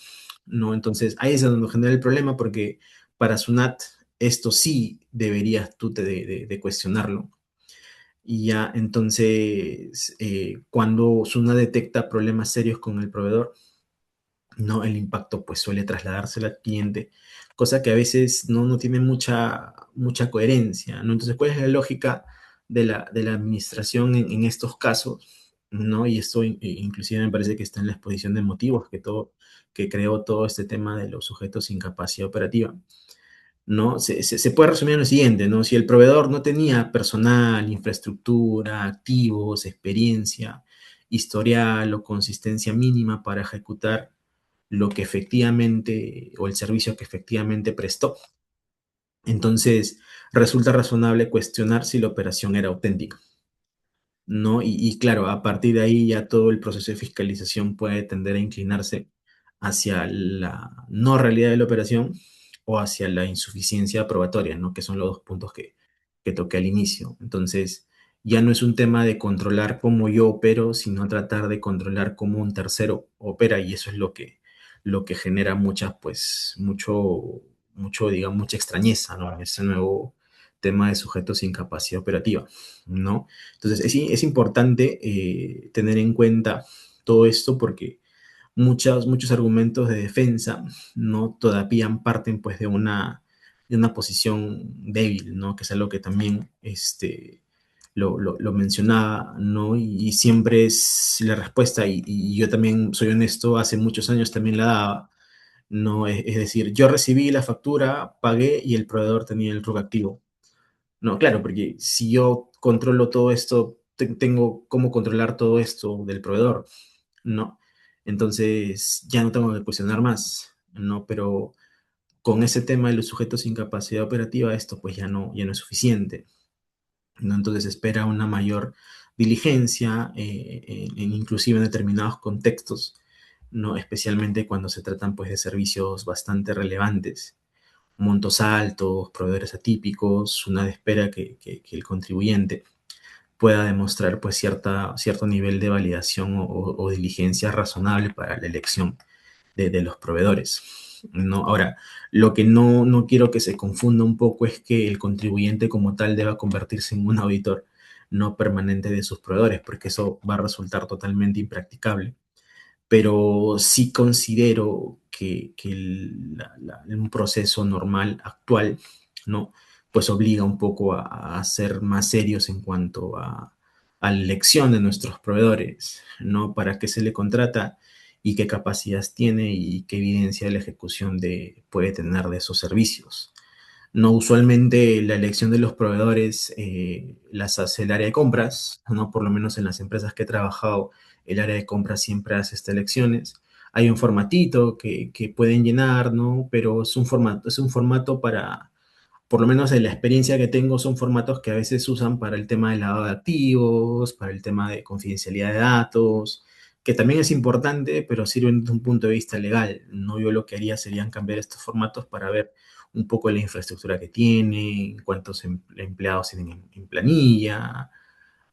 ¿no? Entonces ahí es donde genera el problema porque para SUNAT esto sí deberías tú de cuestionarlo. Y ya, entonces, cuando SUNAT detecta problemas serios con el proveedor, no, el impacto pues suele trasladarse al cliente, cosa que a veces no tiene mucha coherencia, ¿no? Entonces, ¿cuál es la lógica de la administración en estos casos? ¿No? Y esto inclusive me parece que está en la exposición de motivos que creó todo este tema de los sujetos sin capacidad operativa, ¿no? Se puede resumir en lo siguiente, ¿no? Si el proveedor no tenía personal, infraestructura, activos, experiencia, historial o consistencia mínima para ejecutar lo que efectivamente o el servicio que efectivamente prestó. Entonces, resulta razonable cuestionar si la operación era auténtica, ¿no? Y claro, a partir de ahí ya todo el proceso de fiscalización puede tender a inclinarse hacia la no realidad de la operación o hacia la insuficiencia probatoria, ¿no? Que son los dos puntos que toqué al inicio. Entonces, ya no es un tema de controlar cómo yo opero, sino tratar de controlar cómo un tercero opera y eso es lo que genera digamos, mucha extrañeza, ¿no? Ese nuevo tema de sujetos sin capacidad operativa, ¿no? Entonces, es importante tener en cuenta todo esto porque muchos argumentos de defensa no todavía parten pues de una posición débil, ¿no? Que es algo que también lo mencionaba, ¿no? Y siempre es la respuesta, y yo también soy honesto, hace muchos años también la daba, ¿no? Es decir, yo recibí la factura, pagué y el proveedor tenía el RUC activo. No, claro, porque si yo controlo todo esto, tengo cómo controlar todo esto del proveedor, ¿no? Entonces ya no tengo que cuestionar más, ¿no? Pero con ese tema de los sujetos sin capacidad operativa, esto pues ya no es suficiente, ¿no? Entonces espera una mayor diligencia, inclusive en determinados contextos, ¿no? Especialmente cuando se tratan pues de servicios bastante relevantes, montos altos, proveedores atípicos, una de espera que el contribuyente pueda demostrar pues cierto nivel de validación o diligencia razonable para la elección de los proveedores, ¿no? Ahora, lo que no quiero que se confunda un poco es que el contribuyente como tal deba convertirse en un auditor no permanente de sus proveedores, porque eso va a resultar totalmente impracticable, pero sí considero que un proceso normal actual, ¿no? Pues obliga un poco a ser más serios en cuanto a la elección de nuestros proveedores, ¿no? Para qué se le contrata y qué capacidades tiene y qué evidencia de la ejecución puede tener de esos servicios. No, usualmente la elección de los proveedores las hace el área de compras, ¿no? Por lo menos en las empresas que he trabajado, el área de compras siempre hace estas elecciones. Hay un formatito que pueden llenar, ¿no? Pero es un formato para, por lo menos en la experiencia que tengo, son formatos que a veces usan para el tema de lavado de activos, para el tema de confidencialidad de datos, que también es importante, pero sirve desde un punto de vista legal. No, yo lo que haría serían cambiar estos formatos para ver un poco la infraestructura que tienen, cuántos empleados tienen en planilla,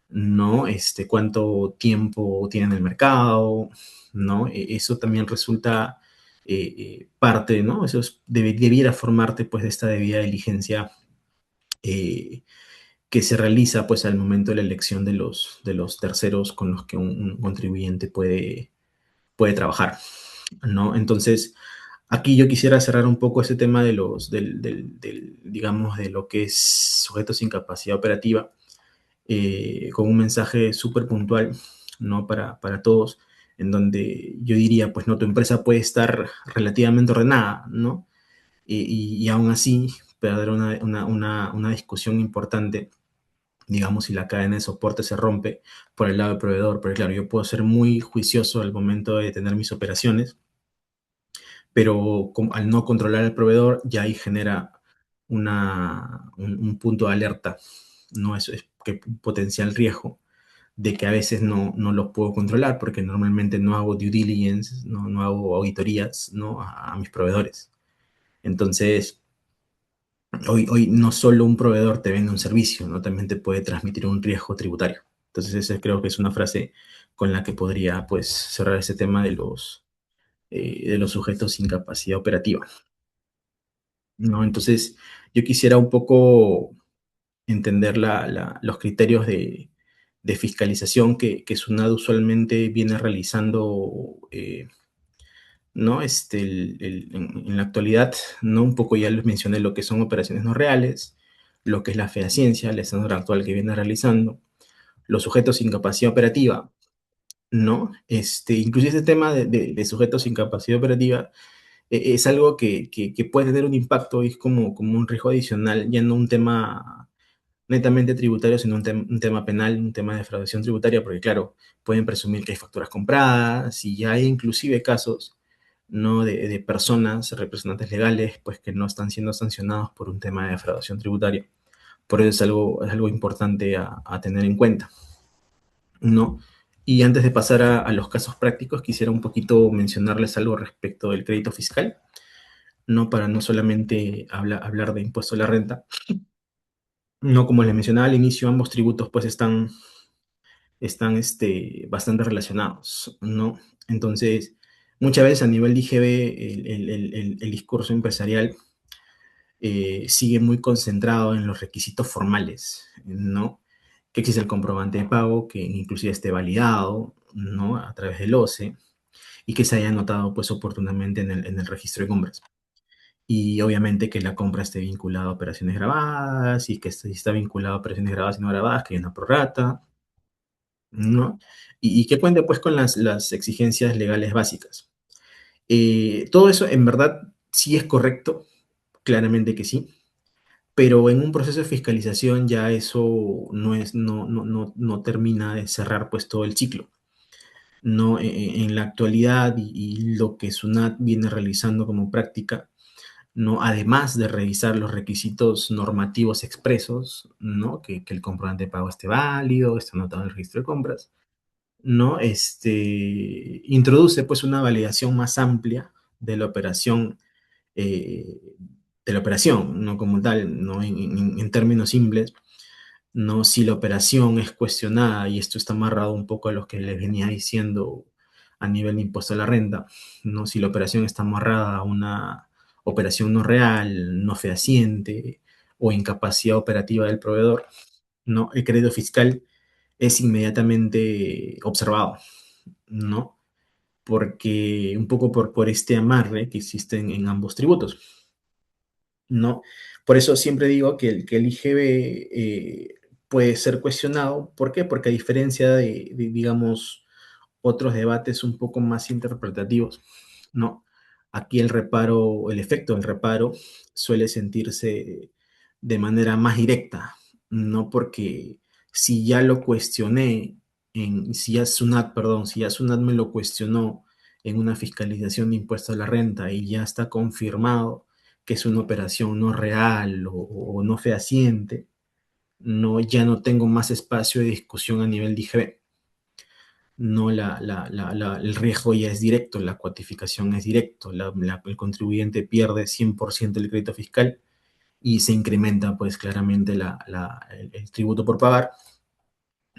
¿no? Cuánto tiempo tienen en el mercado, ¿no? Eso también resulta parte, ¿no? Debiera formarte pues de esta debida diligencia eh, que se realiza pues al momento de la elección de los terceros con los que un contribuyente puede trabajar, ¿no? Entonces, Aquí yo quisiera cerrar un poco ese tema de digamos, de lo que es sujetos sin capacidad operativa, con un mensaje súper puntual, ¿no? Para todos, en donde yo diría, pues, no, tu empresa puede estar relativamente ordenada, ¿no? Y aún así puede haber una discusión importante, digamos, si la cadena de soporte se rompe por el lado del proveedor, porque claro, yo puedo ser muy juicioso al momento de tener mis operaciones, pero al no controlar el proveedor, ya ahí genera un punto de alerta, ¿no? Eso es que un potencial riesgo de que a veces no los puedo controlar porque normalmente no hago due diligence, no hago auditorías, ¿no? A mis proveedores. Entonces, hoy no solo un proveedor te vende un servicio, ¿no? También te puede transmitir un riesgo tributario. Entonces, esa creo que es una frase con la que podría, pues, cerrar ese tema de los sujetos sin capacidad operativa, ¿no? Entonces, yo quisiera un poco entender los criterios de fiscalización que SUNAT usualmente viene realizando, ¿no? En la actualidad, ¿no? Un poco ya les mencioné lo que son operaciones no reales, lo que es la fehaciencia, el estándar actual que viene realizando, los sujetos sin capacidad operativa, ¿no? Incluso este tema de sujetos sin capacidad operativa es algo que puede tener un impacto y es como un riesgo adicional, ya no un tema netamente tributario, sino un tema penal, un tema de defraudación tributaria, porque claro, pueden presumir que hay facturas compradas y ya hay inclusive casos, ¿no? De personas, representantes legales, pues que no están siendo sancionados por un tema de defraudación tributaria. Por eso es algo importante a tener en cuenta, ¿no? Y antes de pasar a los casos prácticos, quisiera un poquito mencionarles algo respecto del crédito fiscal, ¿no? Para no solamente hablar de impuesto a la renta, no, como les mencionaba al inicio, ambos tributos pues están bastante relacionados, ¿no? Entonces, muchas veces a nivel de IGB, el discurso empresarial sigue muy concentrado en los requisitos formales, ¿no? Que existe el comprobante de pago, que inclusive esté validado, ¿no? A través del OCE y que se haya anotado pues oportunamente en el registro de compras. Y obviamente que la compra esté vinculada a operaciones grabadas y que si está vinculada a operaciones grabadas y no grabadas, que hay una prorrata, ¿no? Y que cuente pues con las exigencias legales básicas. Todo eso en verdad sí es correcto, claramente que sí, pero en un proceso de fiscalización ya eso no termina de cerrar pues todo el ciclo. No, en la actualidad y lo que SUNAT viene realizando como práctica, ¿no? Además de revisar los requisitos normativos expresos, ¿no? Que el comprobante de pago esté válido, esté anotado en el registro de compras, ¿no? Introduce pues una validación más amplia de la operación, eh, ¿no? Como tal, ¿no? En términos simples, ¿no? Si la operación es cuestionada, y esto está amarrado un poco a lo que les venía diciendo a nivel de impuesto a la renta, ¿no? Si la operación está amarrada a una operación no real, no fehaciente o incapacidad operativa del proveedor, ¿no? El crédito fiscal es inmediatamente observado, ¿no? Porque un poco por este amarre que existe en ambos tributos, ¿no? Por eso siempre digo que el IGB puede ser cuestionado. ¿Por qué? Porque a diferencia digamos, otros debates un poco más interpretativos, ¿no? Aquí el reparo, el efecto del reparo suele sentirse de manera más directa, ¿no? Porque si ya lo cuestioné, si ya Sunat, perdón, si ya Sunat me lo cuestionó en una fiscalización de impuesto a la renta y ya está confirmado que es una operación no real o no fehaciente, no, ya no tengo más espacio de discusión a nivel de IGB. No, el riesgo ya es directo, la cuantificación es directo, el contribuyente pierde 100% el crédito fiscal y se incrementa pues claramente el tributo por pagar,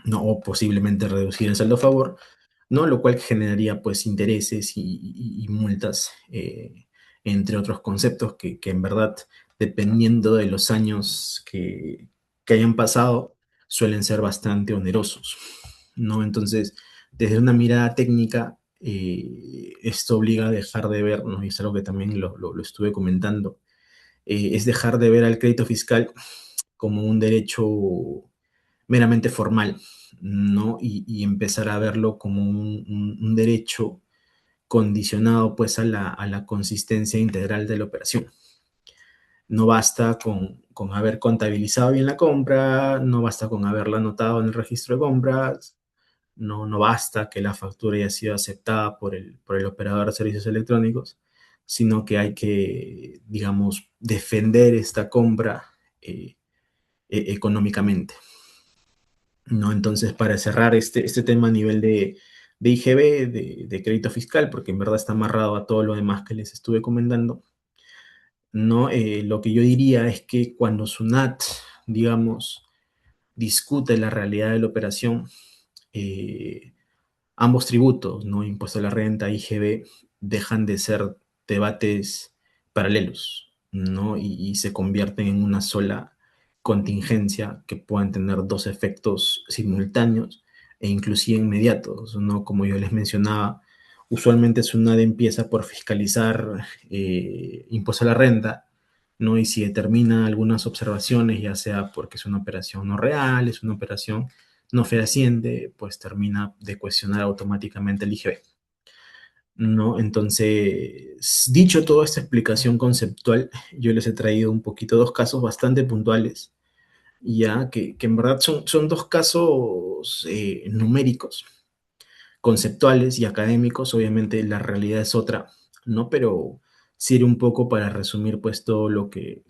¿no? O posiblemente reducir el saldo a favor, ¿no? Lo cual generaría pues intereses y multas, entre otros conceptos que en verdad, dependiendo de los años que hayan pasado, suelen ser bastante onerosos, ¿no? Entonces, desde una mirada técnica, esto obliga a dejar de ver, ¿no? Y es algo que también lo estuve comentando, es dejar de ver al crédito fiscal como un derecho meramente formal, ¿no? Y empezar a verlo como un derecho condicionado pues a la consistencia integral de la operación. No basta con haber contabilizado bien la compra, no basta con haberla anotado en el registro de compras, no basta que la factura haya sido aceptada por el operador de servicios electrónicos, sino que hay que, digamos, defender esta compra eh, económicamente, ¿no? Entonces, para cerrar este tema a nivel de IGB, de crédito fiscal, porque en verdad está amarrado a todo lo demás que les estuve comentando, ¿no? Lo que yo diría es que cuando SUNAT, digamos, discute la realidad de la operación, eh, ambos tributos, ¿no? Impuesto a la renta, IGB, dejan de ser debates paralelos, ¿no? Y se convierten en una sola contingencia que puedan tener dos efectos simultáneos e inclusive inmediatos, ¿no? Como yo les mencionaba, usualmente SUNAT empieza por fiscalizar impuesto a la renta, ¿no? Y si determina algunas observaciones, ya sea porque es una operación no real, es una operación no fehaciente, pues termina de cuestionar automáticamente el IGB, ¿no? Entonces, dicho toda esta explicación conceptual, yo les he traído un poquito dos casos bastante puntuales, ya que en verdad son dos casos numéricos, conceptuales y académicos. Obviamente la realidad es otra, ¿no? Pero sirve un poco para resumir pues todo lo que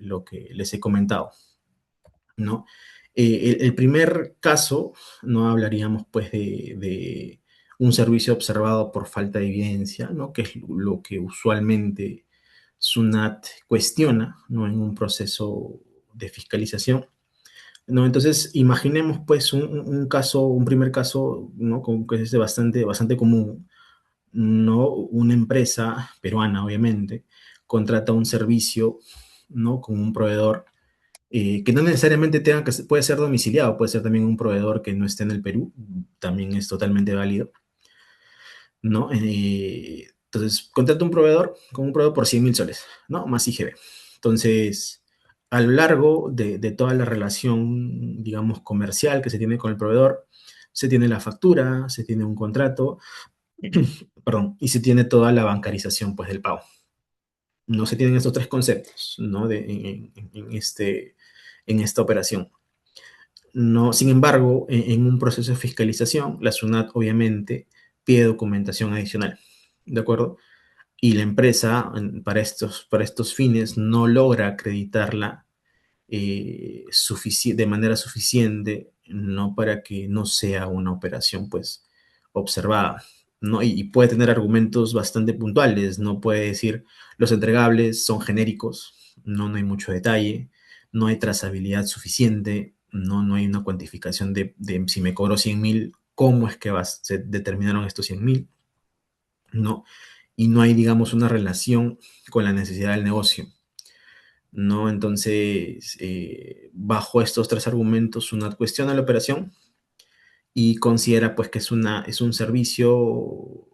les he comentado, ¿no? El primer caso, no hablaríamos pues de un servicio observado por falta de evidencia, ¿no? Que es lo que usualmente SUNAT cuestiona, ¿no? En un proceso de fiscalización, ¿no? Entonces, imaginemos pues un caso, un primer caso, ¿no? Que es bastante común, ¿no? Una empresa peruana, obviamente, contrata un servicio, ¿no? Con un proveedor que no necesariamente puede ser domiciliado, puede ser también un proveedor que no esté en el Perú, también es totalmente válido, ¿no? Entonces, contrata un proveedor con un proveedor por 100.000 soles, ¿no? Más IGB. Entonces, a lo largo de toda la relación, digamos, comercial que se tiene con el proveedor, se tiene la factura, se tiene un contrato, perdón, y se tiene toda la bancarización, pues, del pago. No se tienen estos tres conceptos, ¿no? En esta operación. No, sin embargo, en un proceso de fiscalización, la SUNAT obviamente pide documentación adicional, ¿de acuerdo? Y la empresa para estos fines no logra acreditarla de manera suficiente, no para que no sea una operación pues observada, ¿no? Y puede tener argumentos bastante puntuales, no puede decir los entregables son genéricos, no hay mucho detalle, no hay trazabilidad suficiente, no hay una cuantificación de si me cobro 100.000, cómo es que se determinaron estos 100.000, ¿no? Y no hay, digamos, una relación con la necesidad del negocio, ¿no? Entonces, bajo estos tres argumentos, una cuestiona la operación y considera pues que es un servicio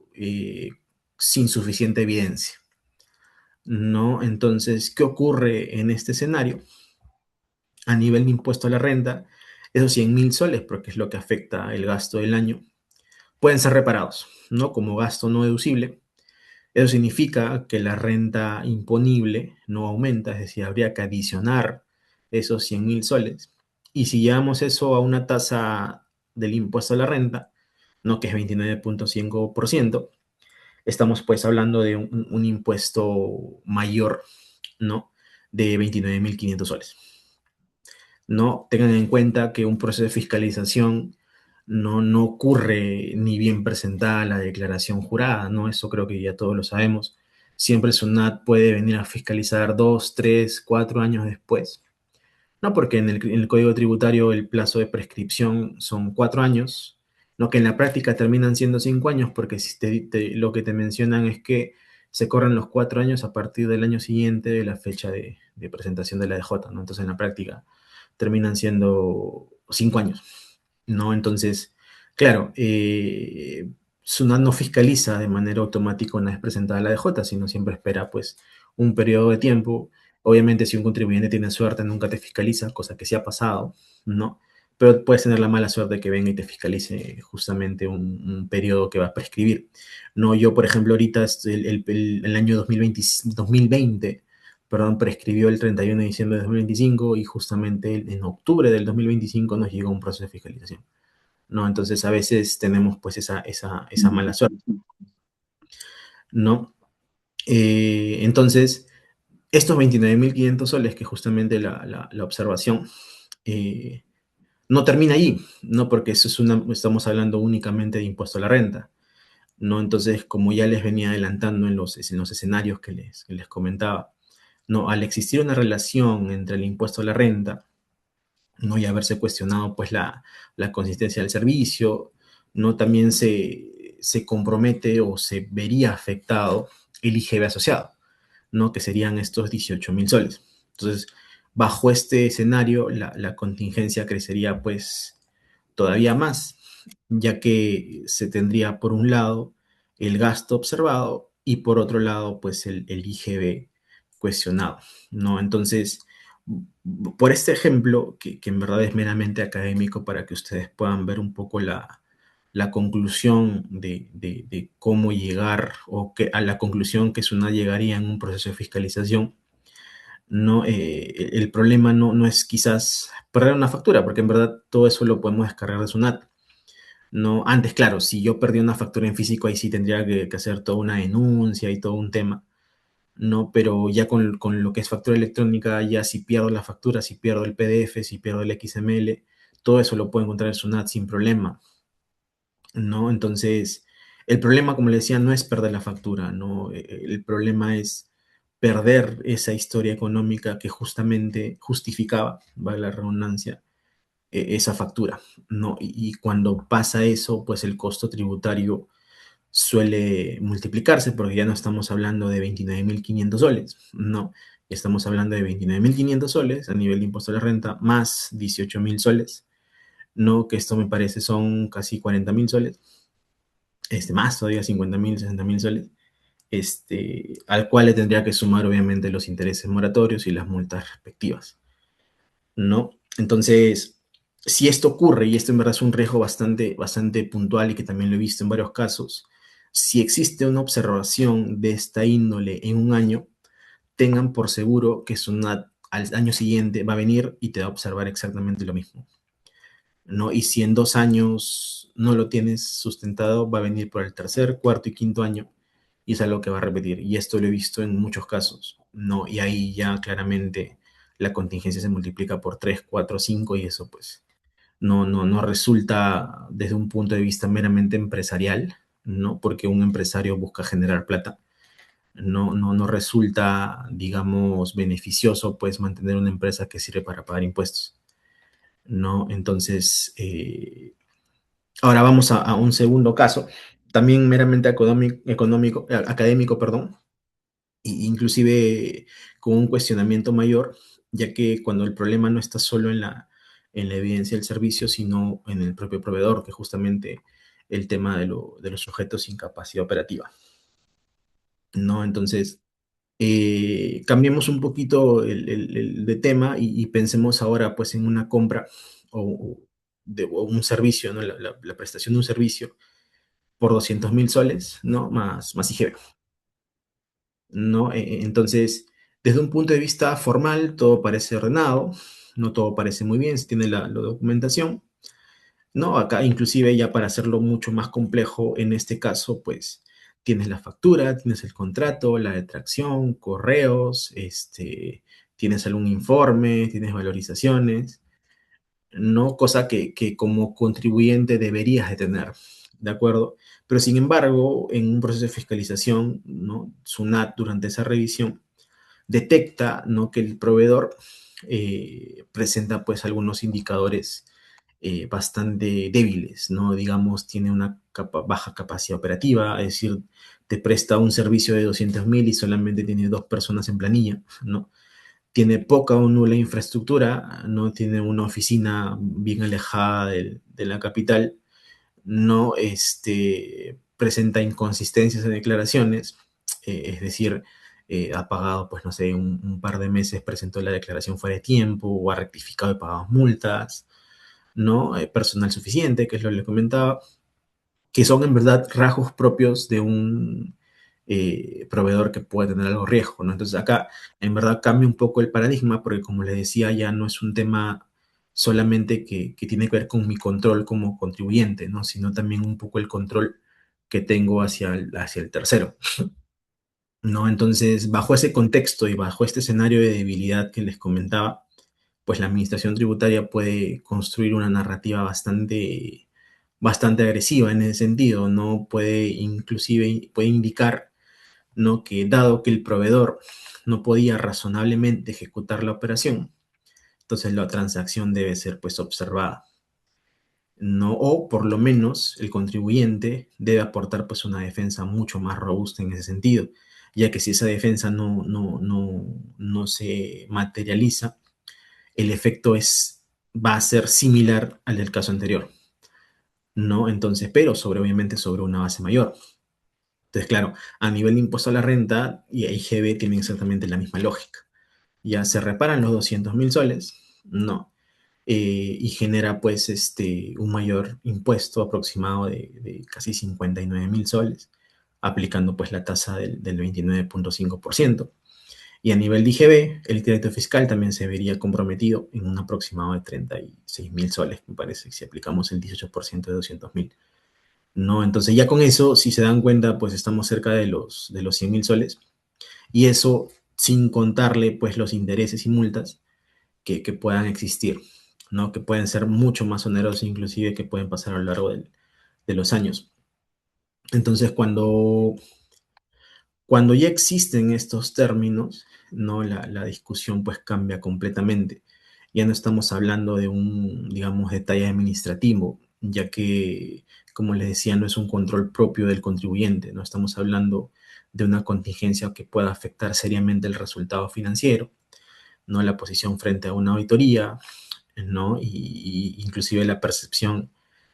sin suficiente evidencia, ¿no? Entonces, ¿qué ocurre en este escenario? A nivel de impuesto a la renta, esos 100.000 soles, porque es lo que afecta el gasto del año, pueden ser reparados, ¿no? Como gasto no deducible. Eso significa que la renta imponible no aumenta, es decir, habría que adicionar esos 100.000 soles. Y si llevamos eso a una tasa del impuesto a la renta, ¿no? Que es 29,5%, estamos pues hablando de un impuesto mayor, ¿no? De 29.500 soles. No tengan en cuenta que un proceso de fiscalización no ocurre ni bien presentada la declaración jurada, ¿no? Eso creo que ya todos lo sabemos. Siempre SUNAT puede venir a fiscalizar 2, 3, 4 años después, ¿no? Porque en el Código Tributario el plazo de prescripción son 4 años, ¿no? Que en la práctica terminan siendo 5 años, porque si lo que te mencionan es que se corren los 4 años a partir del año siguiente de la fecha de presentación de la DJ, ¿no? Entonces en la práctica terminan siendo 5 años, ¿no? Entonces, claro, SUNAT no fiscaliza de manera automática una vez presentada la DJ, sino siempre espera pues un periodo de tiempo. Obviamente si un contribuyente tiene suerte nunca te fiscaliza, cosa que sí ha pasado, ¿no? Pero puedes tener la mala suerte de que venga y te fiscalice justamente un periodo que va a prescribir. No, yo por ejemplo ahorita el año 2020, perdón, prescribió el 31 de diciembre de 2025 y justamente en octubre del 2025 nos llegó un proceso de fiscalización. ¿No? Entonces a veces tenemos pues esa mala suerte, ¿no? Entonces, estos 29.500 soles, que justamente la observación, eh, no termina allí, ¿no? Porque eso es estamos hablando únicamente de impuesto a la renta, ¿no? Entonces, como ya les venía adelantando en los escenarios que les comentaba, ¿no? Al existir una relación entre el impuesto a la renta, ¿no? Y haberse cuestionado pues la consistencia del servicio, ¿no? También se compromete o se vería afectado el IGB asociado, ¿no? Que serían estos 18.000 soles. Entonces, bajo este escenario, la contingencia crecería pues todavía más, ya que se tendría por un lado el gasto observado y por otro lado pues el IGB cuestionado, ¿no? Entonces, por este ejemplo, que en verdad es meramente académico para que ustedes puedan ver un poco la conclusión de cómo llegar o que, a la conclusión que SUNAT llegaría en un proceso de fiscalización, no, el problema no es quizás perder una factura, porque en verdad todo eso lo podemos descargar de SUNAT. No, antes, claro, si yo perdí una factura en físico, ahí sí tendría que hacer toda una denuncia y todo un tema, ¿no? Pero ya con lo que es factura electrónica, ya si pierdo la factura, si pierdo el PDF, si pierdo el XML, todo eso lo puedo encontrar en SUNAT sin problema, ¿no? Entonces, el problema, como le decía, no es perder la factura, ¿no? El problema es perder esa historia económica que justamente justificaba, vale la redundancia, esa factura, ¿no? Y cuando pasa eso, pues el costo tributario suele multiplicarse porque ya no estamos hablando de 29.500 soles, ¿no? Estamos hablando de 29.500 soles a nivel de impuesto a la renta más 18.000 soles, ¿no? Que esto me parece son casi 40.000 soles, más todavía 50.000, 60.000 soles, al cual le tendría que sumar obviamente los intereses moratorios y las multas respectivas, ¿no? Entonces, si esto ocurre, y esto en verdad es un riesgo bastante, bastante puntual y que también lo he visto en varios casos, si existe una observación de esta índole en un año, tengan por seguro que al año siguiente va a venir y te va a observar exactamente lo mismo, ¿no? Y si en 2 años no lo tienes sustentado, va a venir por el tercer, cuarto y quinto año y es algo que va a repetir. Y esto lo he visto en muchos casos, ¿no? Y ahí ya claramente la contingencia se multiplica por 3 4 5 y eso pues no resulta desde un punto de vista meramente empresarial, ¿no? Porque un empresario busca generar plata. No resulta, digamos, beneficioso pues mantener una empresa que sirve para pagar impuestos, ¿no? Entonces, ahora vamos a un segundo caso, también meramente académico, perdón, inclusive con un cuestionamiento mayor, ya que cuando el problema no está solo en la evidencia del servicio, sino en el propio proveedor, que justamente el tema de los sujetos sin capacidad operativa, ¿no? Entonces, cambiemos un poquito de tema y pensemos ahora pues en una compra o un servicio, ¿no? La prestación de un servicio por 200.000 soles, ¿no? Más IGB, ¿no? Entonces, desde un punto de vista formal, todo parece ordenado, no todo parece muy bien, se tiene la documentación, ¿no? Acá, inclusive, ya para hacerlo mucho más complejo, en este caso, pues, tienes la factura, tienes el contrato, la detracción, correos, tienes algún informe, tienes valorizaciones, ¿no? Cosa que como contribuyente deberías de tener, ¿de acuerdo? Pero sin embargo, en un proceso de fiscalización, ¿no? SUNAT durante esa revisión detecta, ¿no? Que el proveedor presenta pues algunos indicadores bastante débiles, ¿no? Digamos, tiene una baja capacidad operativa, es decir, te presta un servicio de 200.000 y solamente tiene 2 personas en planilla, ¿no? Tiene poca o nula infraestructura, no tiene una oficina bien alejada de la capital, no, presenta inconsistencias en declaraciones, es decir, ha pagado, pues no sé, un par de meses presentó la declaración fuera de tiempo o ha rectificado y pagado multas, ¿no? Personal suficiente, que es lo que le comentaba, que son en verdad rasgos propios de un proveedor que puede tener algo riesgo, ¿no? Entonces acá en verdad cambia un poco el paradigma porque como les decía ya no es un tema solamente que tiene que ver con mi control como contribuyente, ¿no? Sino también un poco el control que tengo hacia el tercero, ¿no? Entonces, bajo ese contexto y bajo este escenario de debilidad que les comentaba, pues la administración tributaria puede construir una narrativa bastante agresiva en ese sentido, ¿no? Puede inclusive, puede indicar, ¿no? Que dado que el proveedor no podía razonablemente ejecutar la operación, entonces la transacción debe ser pues observada, ¿no? O por lo menos el contribuyente debe aportar pues una defensa mucho más robusta en ese sentido, ya que si esa defensa no se materializa, el efecto va a ser similar al del caso anterior, ¿no? Entonces, pero obviamente sobre una base mayor. Entonces, claro, a nivel de impuesto a la renta y IGB tienen exactamente la misma lógica. Ya se reparan los 200.000 soles, no, y genera pues un mayor impuesto aproximado de casi 59.000 soles, aplicando pues la tasa del 29,5%. Y a nivel de IGB, el crédito fiscal también se vería comprometido en un aproximado de 36.000 soles, me parece, si aplicamos el 18% de 200.000. ¿No? Entonces ya con eso, si se dan cuenta, pues estamos cerca de los 100.000 soles. Y eso sin contarle pues los intereses y multas que puedan existir, ¿no? Que pueden ser mucho más onerosos inclusive que pueden pasar a lo largo de los años. Entonces cuando ya existen estos términos, ¿no? La discusión pues cambia completamente. Ya no estamos hablando de un, digamos, detalle administrativo, ya que, como les decía, no es un control propio del contribuyente, no estamos hablando de una contingencia que pueda afectar seriamente el resultado financiero, ¿no? La posición frente a una auditoría, ¿no? Y inclusive la percepción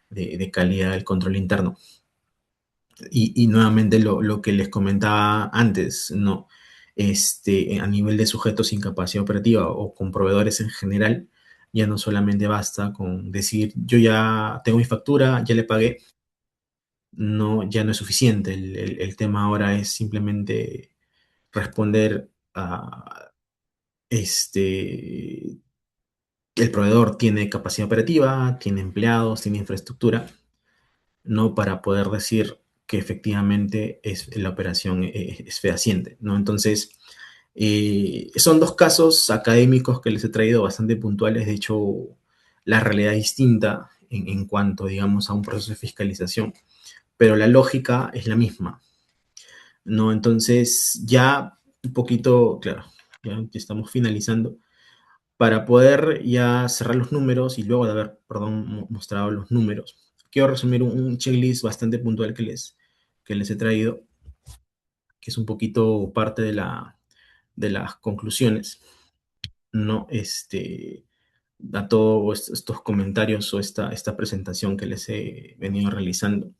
de calidad del control interno. Y nuevamente lo que les comentaba antes, ¿no? A nivel de sujetos sin capacidad operativa o con proveedores en general, ya no solamente basta con decir, yo ya tengo mi factura, ya le pagué, no, ya no es suficiente. El tema ahora es simplemente responder a, el proveedor tiene capacidad operativa, tiene empleados, tiene infraestructura, no para poder decir que efectivamente la operación es fehaciente, ¿no? Entonces, son dos casos académicos que les he traído bastante puntuales. De hecho, la realidad es distinta en cuanto, digamos, a un proceso de fiscalización, pero la lógica es la misma, ¿no? Entonces, ya un poquito, claro, ya estamos finalizando. Para poder ya cerrar los números y luego de haber, perdón, mostrado los números, quiero resumir un checklist bastante puntual que les he traído, que es un poquito parte de las conclusiones, ¿no? A todos estos comentarios o esta presentación que les he venido realizando.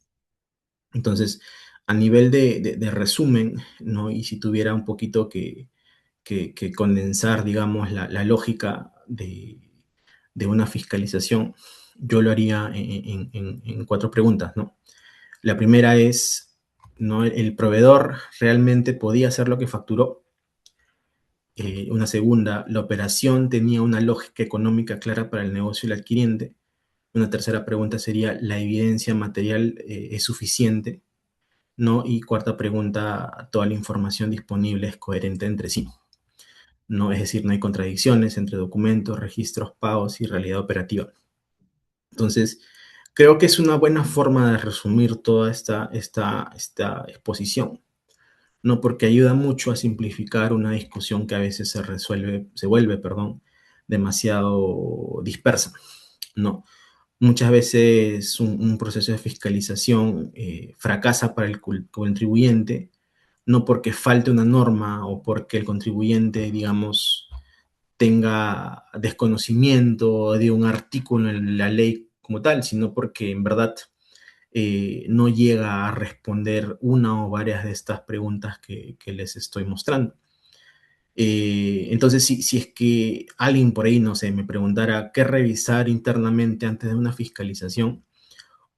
Entonces, a nivel de resumen, ¿no? Y si tuviera un poquito que condensar, digamos, la lógica de una fiscalización, yo lo haría en cuatro preguntas, ¿no? La primera es, ¿no? ¿El proveedor realmente podía hacer lo que facturó? Una segunda, ¿la operación tenía una lógica económica clara para el negocio y el adquiriente? Una tercera pregunta sería, ¿la evidencia material es suficiente? ¿No? Y cuarta pregunta, ¿toda la información disponible es coherente entre sí? ¿No? Es decir, no hay contradicciones entre documentos, registros, pagos y realidad operativa. Entonces, creo que es una buena forma de resumir toda esta exposición, ¿no? Porque ayuda mucho a simplificar una discusión que a veces se vuelve, perdón, demasiado dispersa, ¿no? Muchas veces un proceso de fiscalización fracasa para el contribuyente, no porque falte una norma o porque el contribuyente, digamos, tenga desconocimiento de un artículo en la ley como tal, sino porque en verdad no llega a responder una o varias de estas preguntas que les estoy mostrando. Entonces, si es que alguien por ahí, no sé, me preguntara qué revisar internamente antes de una fiscalización,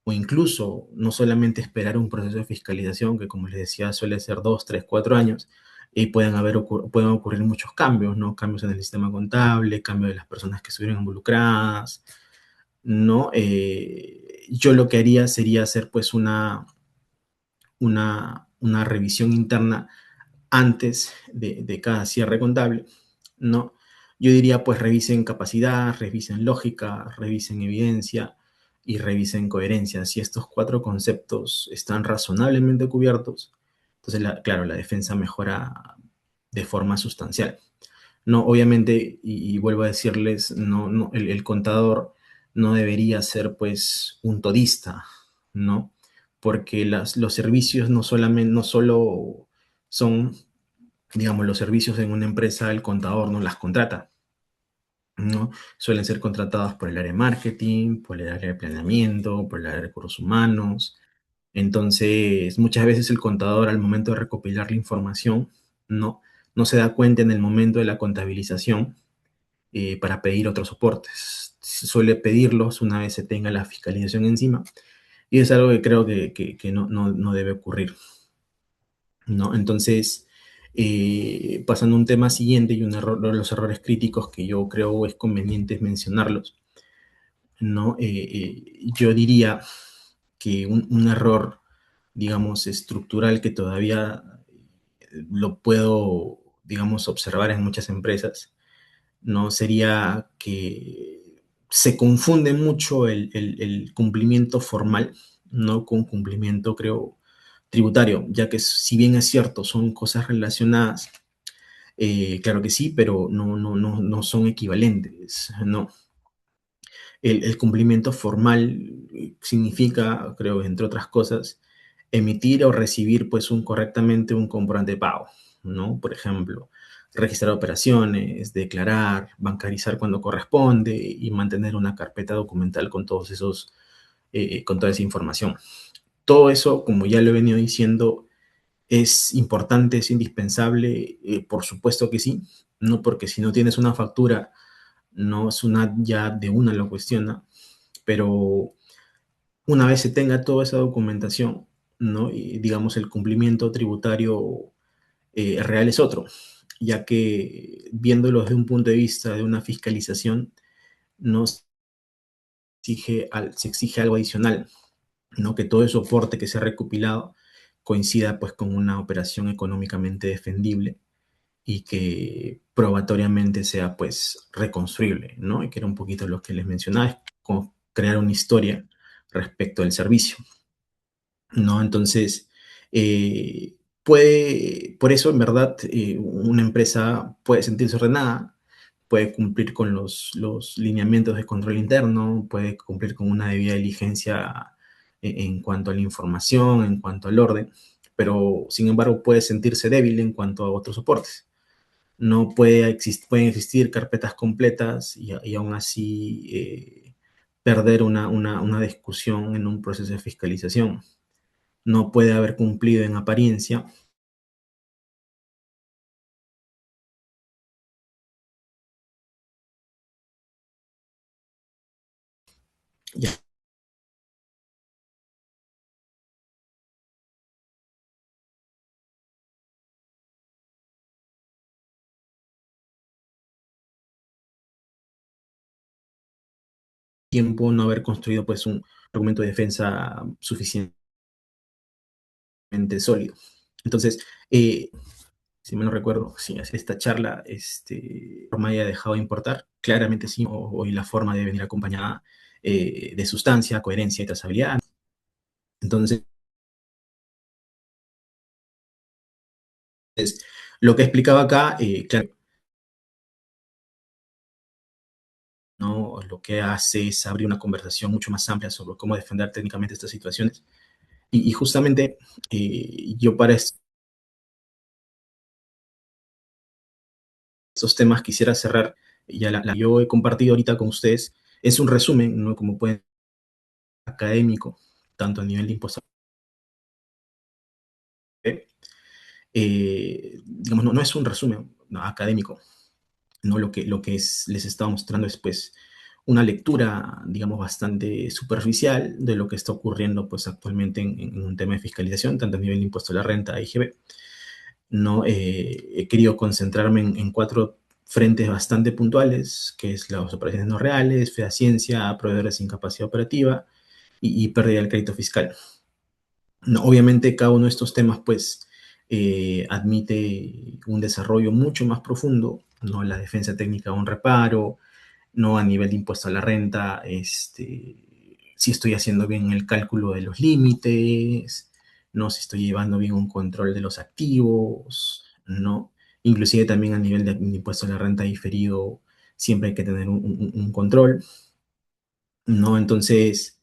o incluso no solamente esperar un proceso de fiscalización, que como les decía suele ser 2, 3, 4 años, y pueden ocurrir muchos cambios, ¿no? Cambios en el sistema contable, cambio de las personas que estuvieron involucradas, ¿no? Yo lo que haría sería hacer pues una revisión interna antes de cada cierre contable, ¿no? Yo diría, pues revisen capacidad, revisen lógica, revisen evidencia y revisen coherencia. Si estos cuatro conceptos están razonablemente cubiertos, entonces, claro, la defensa mejora de forma sustancial. No, obviamente, y vuelvo a decirles, el contador no debería ser pues un todista, ¿no? Porque los servicios no solo son, digamos, los servicios en una empresa, el contador no las contrata, ¿no? Suelen ser contratados por el área de marketing, por el área de planeamiento, por el área de recursos humanos. Entonces, muchas veces el contador al momento de recopilar la información, no, no se da cuenta en el momento de la contabilización para pedir otros soportes. Se suele pedirlos una vez se tenga la fiscalización encima y es algo que creo que no debe ocurrir, ¿no? Entonces, pasando a un tema siguiente y los errores críticos que yo creo es conveniente mencionarlos, ¿no? Yo diría que un error, digamos, estructural que todavía lo puedo, digamos, observar en muchas empresas, ¿no? Sería que se confunde mucho el cumplimiento formal, ¿no? Con cumplimiento, creo, tributario, ya que si bien es cierto, son cosas relacionadas, claro que sí, pero no son equivalentes, ¿no? El cumplimiento formal significa, creo, entre otras cosas, emitir o recibir pues correctamente un comprobante de pago, ¿no? Por ejemplo, registrar operaciones, declarar, bancarizar cuando corresponde y mantener una carpeta documental con con toda esa información. Todo eso, como ya lo he venido diciendo, es importante, es indispensable, por supuesto que sí, no porque si no tienes una factura, no es una ya de una lo cuestiona, pero una vez se tenga toda esa documentación, ¿no? Y digamos el cumplimiento tributario real es otro, ya que viéndolo desde un punto de vista de una fiscalización, no se exige algo adicional, ¿no? Que todo el soporte que se ha recopilado coincida pues con una operación económicamente defendible y que probatoriamente sea pues reconstruible, ¿no? Y que era un poquito lo que les mencionaba, es como crear una historia respecto al servicio, ¿no? Entonces, por eso en verdad una empresa puede sentirse ordenada, puede cumplir con los lineamientos de control interno, puede cumplir con una debida diligencia en cuanto a la información, en cuanto al orden, pero sin embargo puede sentirse débil en cuanto a otros soportes. No pueden existir carpetas completas y aún así perder una discusión en un proceso de fiscalización. No puede haber cumplido en apariencia. Ya tiempo no haber construido pues un argumento de defensa suficientemente sólido. Entonces, si me lo recuerdo, sí, esta charla me haya dejado de importar, claramente sí, hoy la forma debe venir acompañada de sustancia, coherencia y trazabilidad. Entonces, lo que explicaba acá, claro, ¿no? Lo que hace es abrir una conversación mucho más amplia sobre cómo defender técnicamente estas situaciones. Y justamente yo para estos temas quisiera cerrar, ya yo he compartido ahorita con ustedes, es un resumen, ¿no? Como pueden académico, tanto a nivel de impuesto, digamos, no es un resumen, ¿no?, académico, ¿no? Les estaba mostrando es pues una lectura, digamos, bastante superficial de lo que está ocurriendo pues actualmente en un tema de fiscalización, tanto a nivel de impuesto a la renta, IGB. No, he querido concentrarme en cuatro frentes bastante puntuales, que es las operaciones no reales, fehaciencia, proveedores sin capacidad operativa y pérdida del crédito fiscal. No, obviamente cada uno de estos temas pues admite un desarrollo mucho más profundo, ¿no? La defensa técnica de un reparo, no a nivel de impuesto a la renta, si estoy haciendo bien el cálculo de los límites, no si estoy llevando bien un control de los activos, no, inclusive también a nivel de impuesto a la renta diferido, siempre hay que tener un control, no, entonces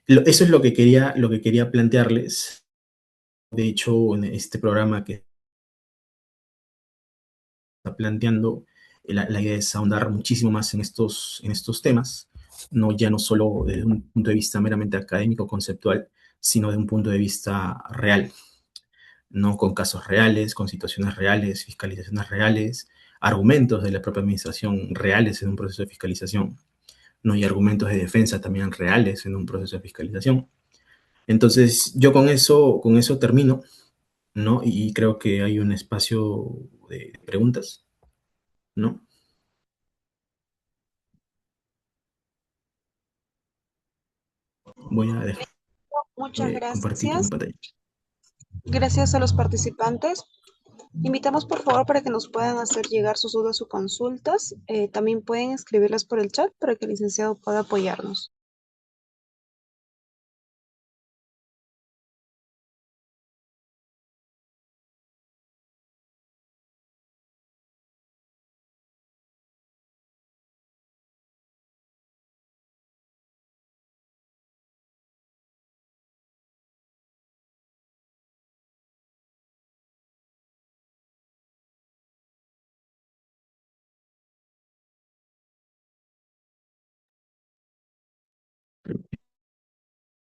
eso es lo que quería plantearles. De hecho, en este programa que está planteando, la idea es ahondar muchísimo más en estos temas, no ya no solo desde un punto de vista meramente académico, conceptual, sino de un punto de vista real, no con casos reales, con situaciones reales, fiscalizaciones reales, argumentos de la propia administración reales en un proceso de fiscalización, no hay argumentos de defensa también reales en un proceso de fiscalización. Entonces, yo con eso termino, ¿no? Y creo que hay un espacio de preguntas, ¿no? Voy a dejar Muchas de compartir mi gracias. pantalla. Gracias a los participantes. Invitamos por favor para que nos puedan hacer llegar sus dudas o consultas. También pueden escribirlas por el chat para que el licenciado pueda apoyarnos.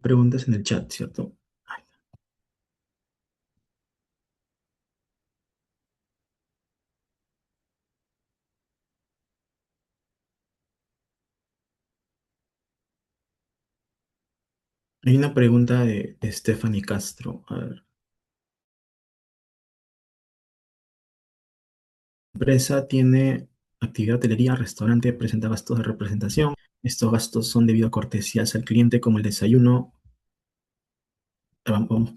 Preguntas en el chat, ¿cierto? Hay una pregunta de Stephanie Castro. A ver. La empresa tiene actividad de hotelería, restaurante, presenta gastos de representación. Estos gastos son debido a cortesías al cliente como el desayuno. Vamos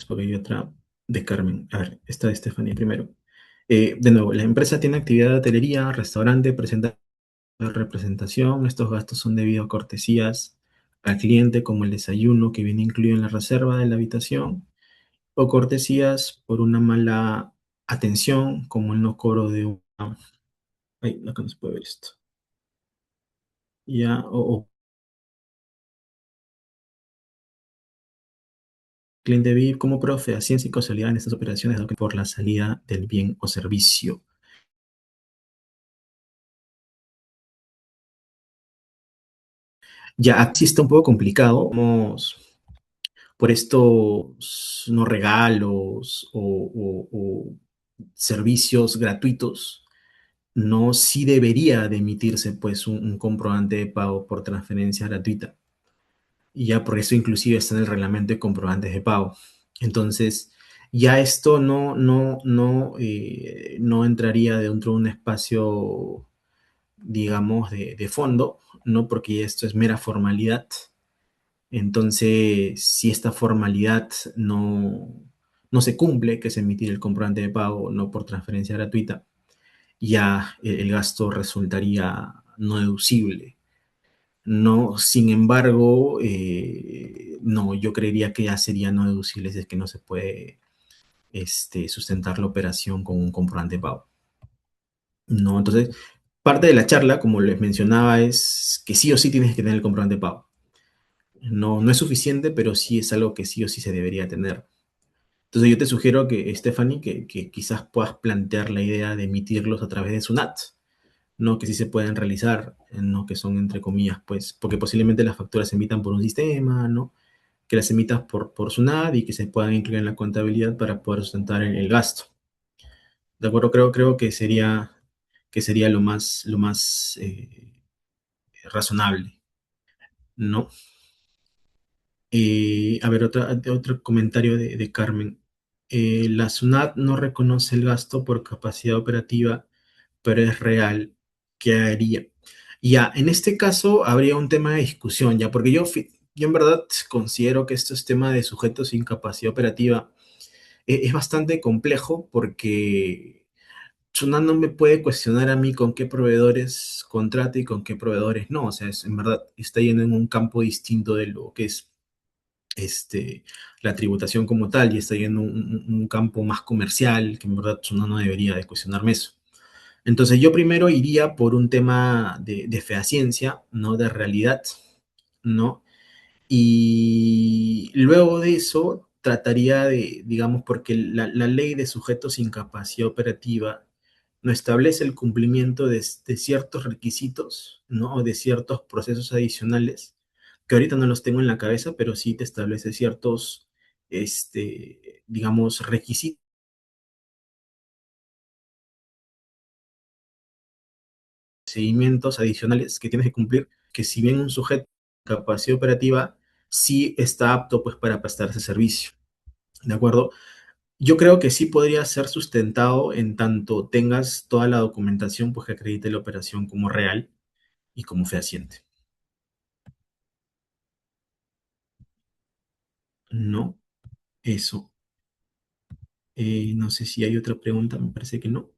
porque hay otra de Carmen. A ver, esta de Stephanie primero. De nuevo, la empresa tiene actividad de hotelería, restaurante, presenta representación. Estos gastos son debido a cortesías al cliente como el desayuno que viene incluido en la reserva de la habitación o cortesías por una mala atención como el no cobro de una... Ay, acá no se puede ver esto. Ya, o cliente VIP como profe, ciencia y causalidad en estas operaciones dado que por la salida del bien o servicio. Ya aquí está un poco complicado. Vamos por estos no regalos o servicios gratuitos, no sí debería de emitirse pues un comprobante de pago por transferencia gratuita. Y ya por eso inclusive está en el reglamento de comprobantes de pago. Entonces, ya esto no entraría dentro de un espacio, digamos, de fondo, ¿no? Porque esto es mera formalidad. Entonces, si esta formalidad no se cumple, que es emitir el comprobante de pago no por transferencia gratuita, ya el gasto resultaría no deducible. No, sin embargo, no, yo creería que ya sería no deducible si es que no se puede sustentar la operación con un comprobante de pago. No, entonces, parte de la charla, como les mencionaba, es que sí o sí tienes que tener el comprobante de pago. No es suficiente, pero sí es algo que sí o sí se debería tener. Entonces yo te sugiero que, Stephanie, que quizás puedas plantear la idea de emitirlos a través de SUNAT, ¿no? Que sí se pueden realizar, ¿no? Que son entre comillas, pues, porque posiblemente las facturas se emitan por un sistema, ¿no? que las emitas por SUNAT y que se puedan incluir en la contabilidad para poder sustentar el gasto. ¿De acuerdo? Creo que sería lo más razonable, ¿no? A ver, otro comentario de Carmen. La SUNAT no reconoce el gasto por capacidad operativa, pero es real. ¿Qué haría? Ya, en este caso habría un tema de discusión, ya, porque yo en verdad considero que estos temas de sujetos sin capacidad operativa es bastante complejo porque SUNAT no me puede cuestionar a mí con qué proveedores contrata y con qué proveedores no. O sea, en verdad está yendo en un campo distinto de lo que es este, la tributación como tal y está yendo un campo más comercial, que en verdad uno no debería de cuestionarme eso. Entonces yo primero iría por un tema de fehaciencia, no de realidad, ¿no? Y luego de eso trataría de, digamos, porque la ley de sujetos sin capacidad operativa no establece el cumplimiento de ciertos requisitos, ¿no? O de ciertos procesos adicionales, que ahorita no los tengo en la cabeza, pero sí te establece ciertos, digamos, requisitos, seguimientos adicionales que tienes que cumplir, que si bien un sujeto con capacidad operativa sí está apto pues para prestar ese servicio, ¿de acuerdo? Yo creo que sí podría ser sustentado en tanto tengas toda la documentación pues, que acredite la operación como real y como fehaciente. No, eso. No sé si hay otra pregunta, me parece que no.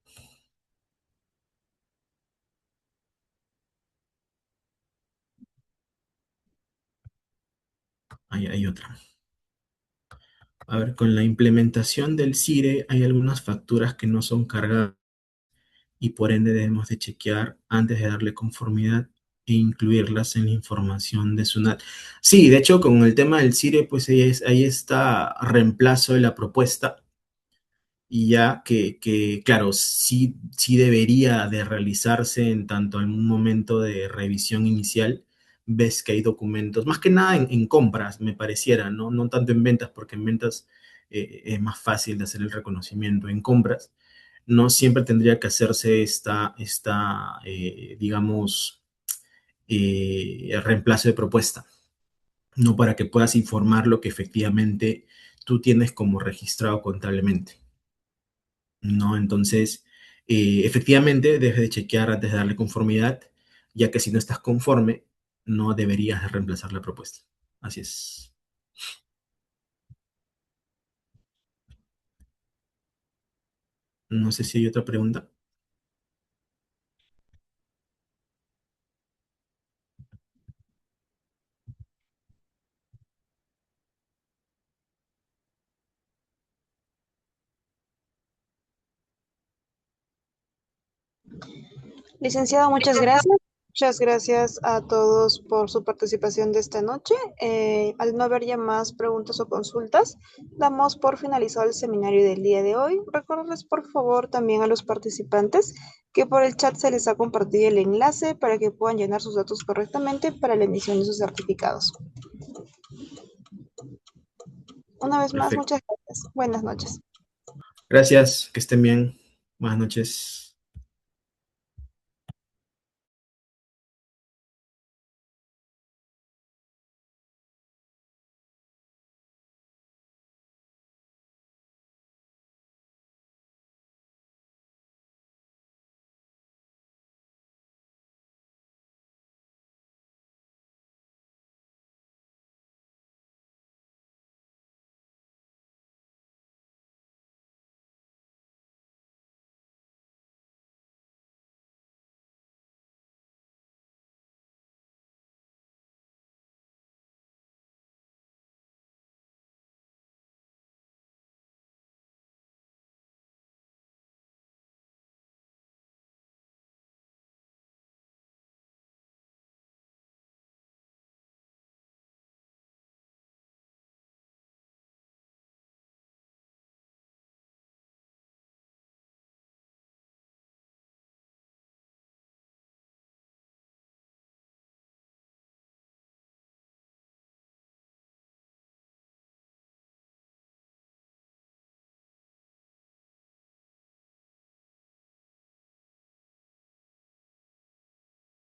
Hay otra. A ver, con la implementación del CIRE hay algunas facturas que no son cargadas y por ende debemos de chequear antes de darle conformidad e incluirlas en la información de SUNAT. Sí, de hecho, con el tema del CIRE, pues ahí está reemplazo de la propuesta y ya claro, sí debería de realizarse en tanto en un momento de revisión inicial, ves que hay documentos, más que nada en compras, me pareciera, ¿no? No tanto en ventas, porque en ventas es más fácil de hacer el reconocimiento. En compras, no siempre tendría que hacerse digamos, reemplazo de propuesta, no para que puedas informar lo que efectivamente tú tienes como registrado contablemente. ¿No? Entonces, efectivamente, debes de chequear antes de darle conformidad, ya que si no estás conforme, no deberías de reemplazar la propuesta. Así es. No sé si hay otra pregunta. Licenciado, muchas gracias. Muchas gracias a todos por su participación de esta noche. Al no haber ya más preguntas o consultas, damos por finalizado el seminario del día de hoy. Recuerden por favor también a los participantes que por el chat se les ha compartido el enlace para que puedan llenar sus datos correctamente para la emisión de sus certificados. Una vez más, Perfecto. muchas gracias. Buenas noches. Gracias, que estén bien. Buenas noches.